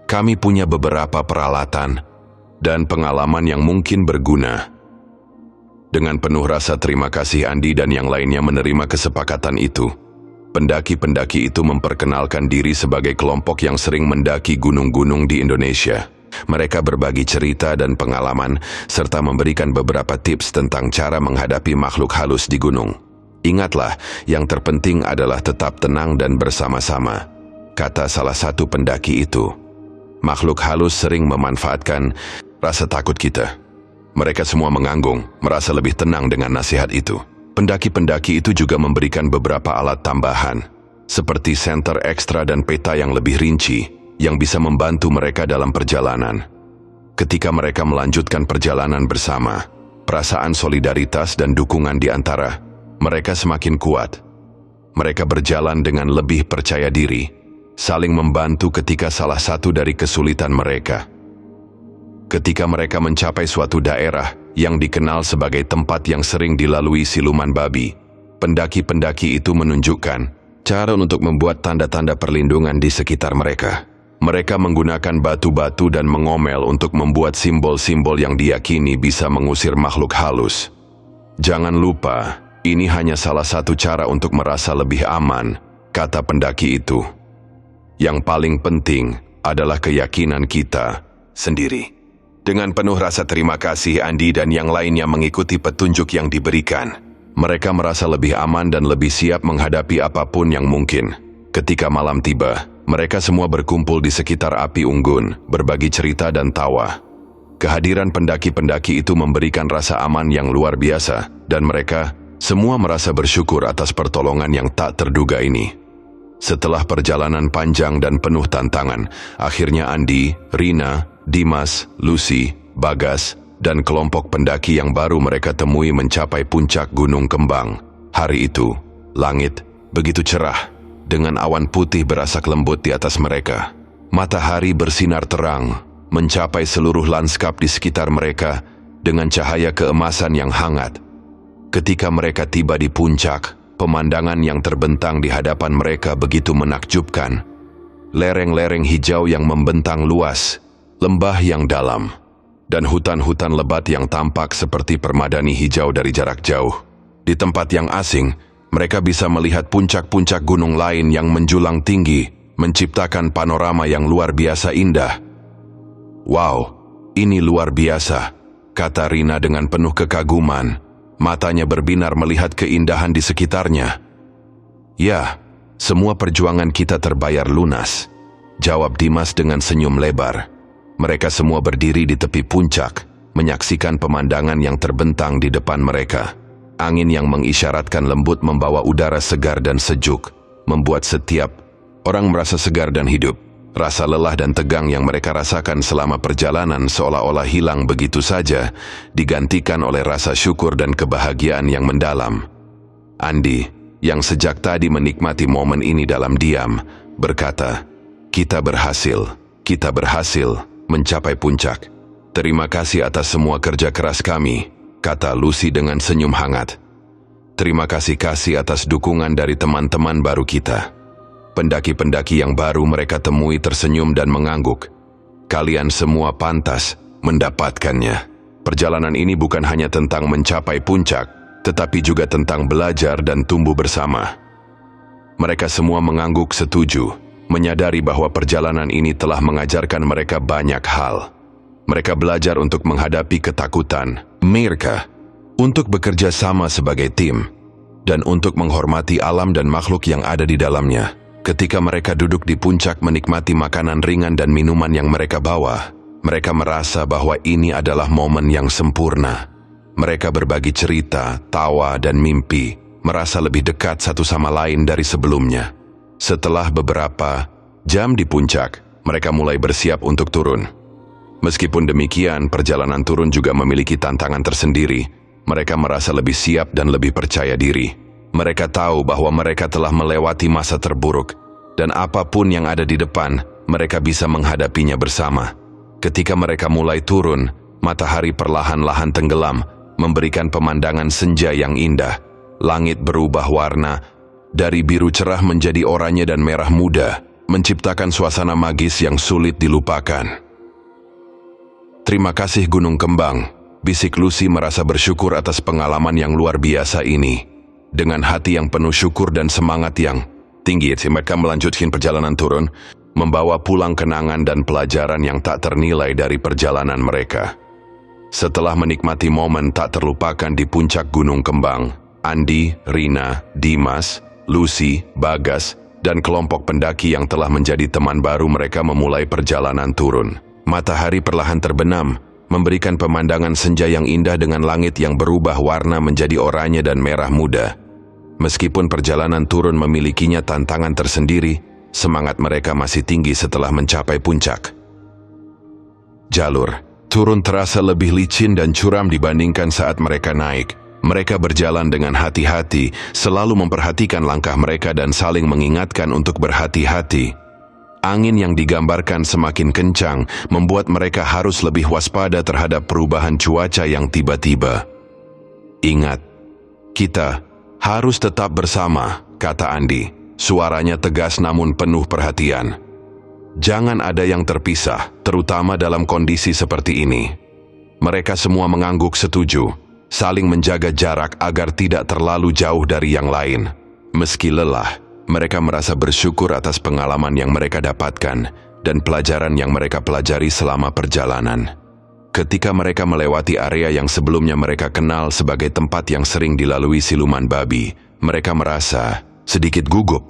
Speaker 1: Kami punya beberapa peralatan dan pengalaman yang mungkin berguna." Dengan penuh rasa terima kasih, Andi dan yang lainnya menerima kesepakatan itu. Pendaki-pendaki itu memperkenalkan diri sebagai kelompok yang sering mendaki gunung-gunung di Indonesia. Mereka berbagi cerita dan pengalaman, serta memberikan beberapa tips tentang cara menghadapi makhluk halus di gunung. "Ingatlah, yang terpenting adalah tetap tenang dan bersama-sama," kata salah satu pendaki itu. "Makhluk halus sering memanfaatkan rasa takut kita." Mereka semua menganggung, merasa lebih tenang dengan nasihat itu. Pendaki-pendaki itu juga memberikan beberapa alat tambahan, seperti senter ekstra dan peta yang lebih rinci, yang bisa membantu mereka dalam perjalanan. Ketika mereka melanjutkan perjalanan bersama, perasaan solidaritas dan dukungan di antara mereka semakin kuat. Mereka berjalan dengan lebih percaya diri, saling membantu ketika salah satu dari kesulitan mereka. Ketika mereka mencapai suatu daerah yang dikenal sebagai tempat yang sering dilalui siluman babi, pendaki-pendaki itu menunjukkan cara untuk membuat tanda-tanda perlindungan di sekitar mereka. Mereka menggunakan batu-batu dan mengomel untuk membuat simbol-simbol yang diyakini bisa mengusir makhluk halus. "Jangan lupa, ini hanya salah satu cara untuk merasa lebih aman," kata pendaki itu. "Yang paling penting adalah keyakinan kita sendiri." Dengan penuh rasa terima kasih, Andi dan yang lainnya mengikuti petunjuk yang diberikan. Mereka merasa lebih aman dan lebih siap menghadapi apapun yang mungkin. Ketika malam tiba, mereka semua berkumpul di sekitar api unggun, berbagi cerita dan tawa. Kehadiran pendaki-pendaki itu memberikan rasa aman yang luar biasa, dan mereka semua merasa bersyukur atas pertolongan yang tak terduga ini. Setelah perjalanan panjang dan penuh tantangan, akhirnya Andi, Rina, Dimas, Lucy, Bagas, dan kelompok pendaki yang baru mereka temui mencapai puncak Gunung Kembang. Hari itu, langit begitu cerah, dengan awan putih berasak lembut di atas mereka. Matahari bersinar terang, mencapai seluruh lanskap di sekitar mereka dengan cahaya keemasan yang hangat. Ketika mereka tiba di puncak, pemandangan yang terbentang di hadapan mereka begitu menakjubkan. Lereng-lereng hijau yang membentang luas, lembah yang dalam, dan hutan-hutan lebat yang tampak seperti permadani hijau dari jarak jauh. Di tempat yang asing, mereka bisa melihat puncak-puncak gunung lain yang menjulang tinggi, menciptakan panorama yang luar biasa indah. "Wow, ini luar biasa," kata Rina dengan penuh kekaguman. Matanya berbinar melihat keindahan di sekitarnya. "Ya, semua perjuangan kita terbayar lunas," jawab Dimas dengan senyum lebar. Mereka semua berdiri di tepi puncak, menyaksikan pemandangan yang terbentang di depan mereka. Angin yang mengisyaratkan lembut membawa udara segar dan sejuk, membuat setiap orang merasa segar dan hidup. Rasa lelah dan tegang yang mereka rasakan selama perjalanan seolah-olah hilang begitu saja, digantikan oleh rasa syukur dan kebahagiaan yang mendalam. Andi, yang sejak tadi menikmati momen ini dalam diam, berkata, kita berhasil mencapai puncak. Terima kasih atas semua kerja keras kami, kata Lucy dengan senyum hangat. Terima kasih atas dukungan dari teman-teman baru kita. Pendaki-pendaki yang baru mereka temui tersenyum dan mengangguk. Kalian semua pantas mendapatkannya. Perjalanan ini bukan hanya tentang mencapai puncak, tetapi juga tentang belajar dan tumbuh bersama. Mereka semua mengangguk setuju, menyadari bahwa perjalanan ini telah mengajarkan mereka banyak hal. Mereka belajar untuk menghadapi ketakutan mereka, untuk bekerja sama sebagai tim, dan untuk menghormati alam dan makhluk yang ada di dalamnya. Ketika mereka duduk di puncak menikmati makanan ringan dan minuman yang mereka bawa, mereka merasa bahwa ini adalah momen yang sempurna. Mereka berbagi cerita, tawa, dan mimpi, merasa lebih dekat satu sama lain dari sebelumnya. Setelah beberapa jam di puncak, mereka mulai bersiap untuk turun. Meskipun demikian, perjalanan turun juga memiliki tantangan tersendiri. Mereka merasa lebih siap dan lebih percaya diri. Mereka tahu bahwa mereka telah melewati masa terburuk, dan apapun yang ada di depan, mereka bisa menghadapinya bersama. Ketika mereka mulai turun, matahari perlahan-lahan tenggelam, memberikan pemandangan senja yang indah. Langit berubah warna, dari biru cerah menjadi oranye dan merah muda, menciptakan suasana magis yang sulit dilupakan. Terima kasih Gunung Kembang, bisik Lucy merasa bersyukur atas pengalaman yang luar biasa ini. Dengan hati yang penuh syukur dan semangat yang tinggi, mereka melanjutkan perjalanan turun, membawa pulang kenangan dan pelajaran yang tak ternilai dari perjalanan mereka. Setelah menikmati momen tak terlupakan di puncak Gunung Kembang, Andi, Rina, Dimas, Lucy, Bagas, dan kelompok pendaki yang telah menjadi teman baru mereka memulai perjalanan turun. Matahari perlahan terbenam, memberikan pemandangan senja yang indah dengan langit yang berubah warna menjadi oranye dan merah muda. Meskipun perjalanan turun memilikinya tantangan tersendiri, semangat mereka masih tinggi setelah mencapai puncak. Jalur turun terasa lebih licin dan curam dibandingkan saat mereka naik. Mereka berjalan dengan hati-hati, selalu memperhatikan langkah mereka dan saling mengingatkan untuk berhati-hati. Angin yang digambarkan semakin kencang, membuat mereka harus lebih waspada terhadap perubahan cuaca yang tiba-tiba. Ingat, kita harus tetap bersama, kata Andi. Suaranya tegas namun penuh perhatian. Jangan ada yang terpisah, terutama dalam kondisi seperti ini. Mereka semua mengangguk setuju, saling menjaga jarak agar tidak terlalu jauh dari yang lain. Meski lelah, mereka merasa bersyukur atas pengalaman yang mereka dapatkan dan pelajaran yang mereka pelajari selama perjalanan. Ketika mereka melewati area yang sebelumnya mereka kenal sebagai tempat yang sering dilalui siluman babi, mereka merasa sedikit gugup.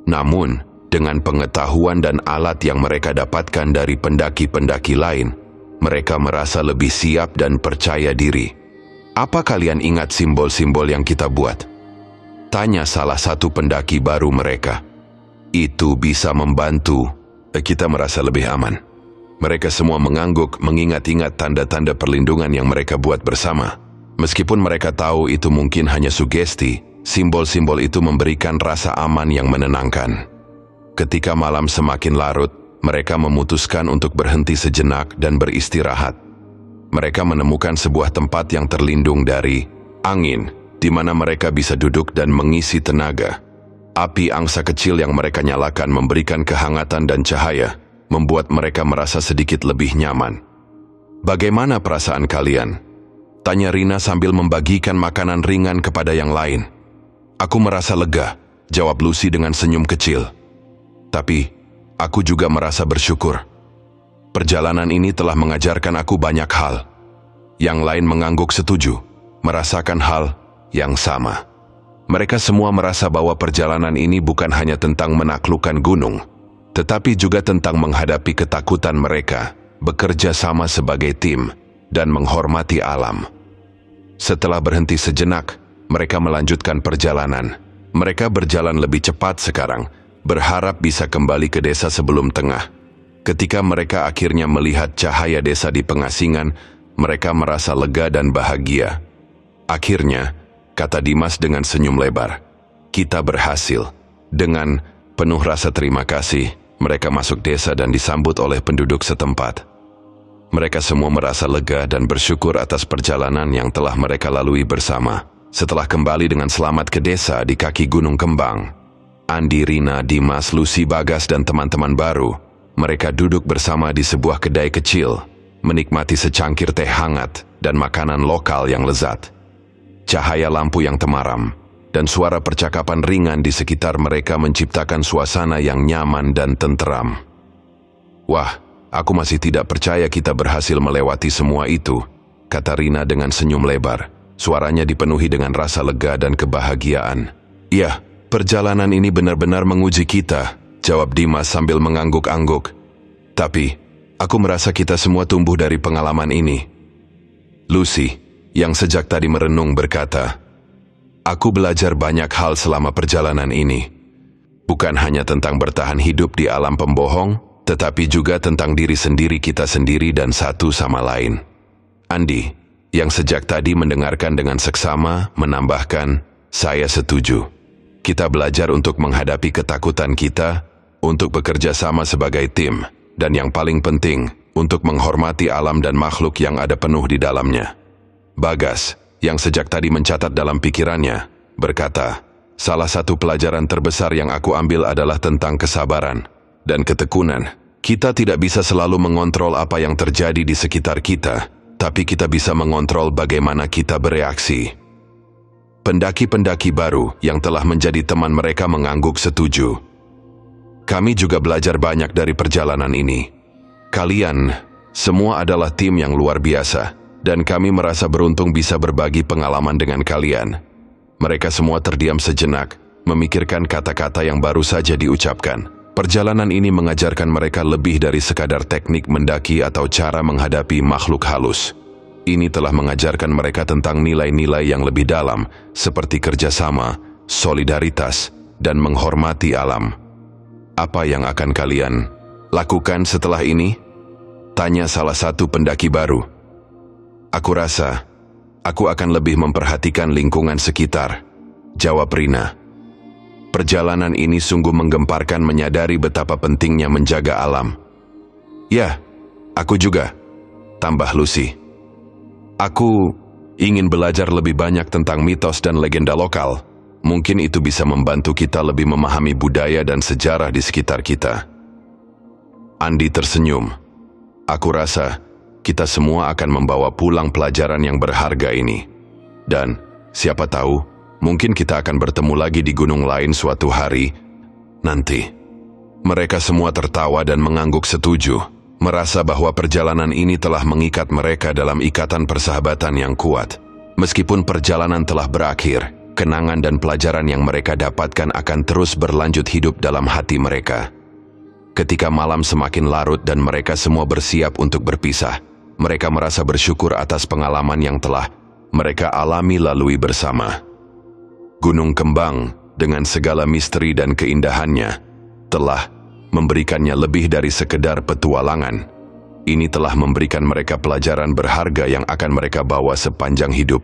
Speaker 1: Namun, dengan pengetahuan dan alat yang mereka dapatkan dari pendaki-pendaki lain, mereka merasa lebih siap dan percaya diri. Apa kalian ingat simbol-simbol yang kita buat? Tanya salah satu pendaki baru mereka. Itu bisa membantu kita merasa lebih aman. Mereka semua mengangguk mengingat-ingat tanda-tanda perlindungan yang mereka buat bersama. Meskipun mereka tahu itu mungkin hanya sugesti, simbol-simbol itu memberikan rasa aman yang menenangkan. Ketika malam semakin larut, mereka memutuskan untuk berhenti sejenak dan beristirahat. Mereka menemukan sebuah tempat yang terlindung dari angin, di mana mereka bisa duduk dan mengisi tenaga. Api angsa kecil yang mereka nyalakan memberikan kehangatan dan cahaya, membuat mereka merasa sedikit lebih nyaman. Bagaimana perasaan kalian? Tanya Rina sambil membagikan makanan ringan kepada yang lain. Aku merasa lega, jawab Lucy dengan senyum kecil. Tapi, aku juga merasa bersyukur. Perjalanan ini telah mengajarkan aku banyak hal. Yang lain mengangguk setuju, merasakan hal yang sama. Mereka semua merasa bahwa perjalanan ini bukan hanya tentang menaklukkan gunung, tetapi juga tentang menghadapi ketakutan mereka, bekerja sama sebagai tim, dan menghormati alam. Setelah berhenti sejenak, mereka melanjutkan perjalanan. Mereka berjalan lebih cepat sekarang, berharap bisa kembali ke desa sebelum tengah. Ketika mereka akhirnya melihat cahaya desa di pengasingan, mereka merasa lega dan bahagia. Akhirnya, kata Dimas dengan senyum lebar, "Kita berhasil." Dengan penuh rasa terima kasih, mereka masuk desa dan disambut oleh penduduk setempat. Mereka semua merasa lega dan bersyukur atas perjalanan yang telah mereka lalui bersama. Setelah kembali dengan selamat ke desa di kaki Gunung Kembang, Andi, Rina, Dimas, Lucy, Bagas, dan teman-teman baru, mereka duduk bersama di sebuah kedai kecil, menikmati secangkir teh hangat dan makanan lokal yang lezat. Cahaya lampu yang temaram dan suara percakapan ringan di sekitar mereka menciptakan suasana yang nyaman dan tenteram. "Wah, aku masih tidak percaya kita berhasil melewati semua itu," kata Rina dengan senyum lebar. Suaranya dipenuhi dengan rasa lega dan kebahagiaan. "Ya, perjalanan ini benar-benar menguji kita," jawab Dimas sambil mengangguk-angguk. "Tapi, aku merasa kita semua tumbuh dari pengalaman ini." Lucy, yang sejak tadi merenung, berkata, "Aku belajar banyak hal selama perjalanan ini. Bukan hanya tentang bertahan hidup di alam pembohong, tetapi juga tentang diri sendiri kita sendiri dan satu sama lain." Andi, yang sejak tadi mendengarkan dengan seksama, menambahkan, "Saya setuju. Kita belajar untuk menghadapi ketakutan kita, untuk bekerja sama sebagai tim, dan yang paling penting, untuk menghormati alam dan makhluk yang ada penuh di dalamnya." Bagas, yang sejak tadi mencatat dalam pikirannya, berkata, "Salah satu pelajaran terbesar yang aku ambil adalah tentang kesabaran dan ketekunan. Kita tidak bisa selalu mengontrol apa yang terjadi di sekitar kita, tapi kita bisa mengontrol bagaimana kita bereaksi." Pendaki-pendaki baru yang telah menjadi teman mereka mengangguk setuju. "Kami juga belajar banyak dari perjalanan ini. Kalian semua adalah tim yang luar biasa, dan kami merasa beruntung bisa berbagi pengalaman dengan kalian." Mereka semua terdiam sejenak, memikirkan kata-kata yang baru saja diucapkan. Perjalanan ini mengajarkan mereka lebih dari sekadar teknik mendaki atau cara menghadapi makhluk halus. Ini telah mengajarkan mereka tentang nilai-nilai yang lebih dalam, seperti kerjasama, solidaritas, dan menghormati alam. "Apa yang akan kalian lakukan setelah ini?" tanya salah satu pendaki baru. "Aku rasa aku akan lebih memperhatikan lingkungan sekitar," jawab Rina. "Perjalanan ini sungguh menggemparkan menyadari betapa pentingnya menjaga alam." "Ya, aku juga," tambah Lucy. "Aku ingin belajar lebih banyak tentang mitos dan legenda lokal. Mungkin itu bisa membantu kita lebih memahami budaya dan sejarah di sekitar kita." Andi tersenyum. "Aku rasa kita semua akan membawa pulang pelajaran yang berharga ini. Dan siapa tahu, mungkin kita akan bertemu lagi di gunung lain suatu hari nanti." Mereka semua tertawa dan mengangguk setuju, merasa bahwa perjalanan ini telah mengikat mereka dalam ikatan persahabatan yang kuat. Meskipun perjalanan telah berakhir, kenangan dan pelajaran yang mereka dapatkan akan terus berlanjut hidup dalam hati mereka. Ketika malam semakin larut dan mereka semua bersiap untuk berpisah, mereka merasa bersyukur atas pengalaman yang telah mereka alami lalui bersama. Gunung Kembang, dengan segala misteri dan keindahannya, telah memberikannya lebih dari sekedar petualangan. Ini telah memberikan mereka pelajaran berharga yang akan mereka bawa sepanjang hidup.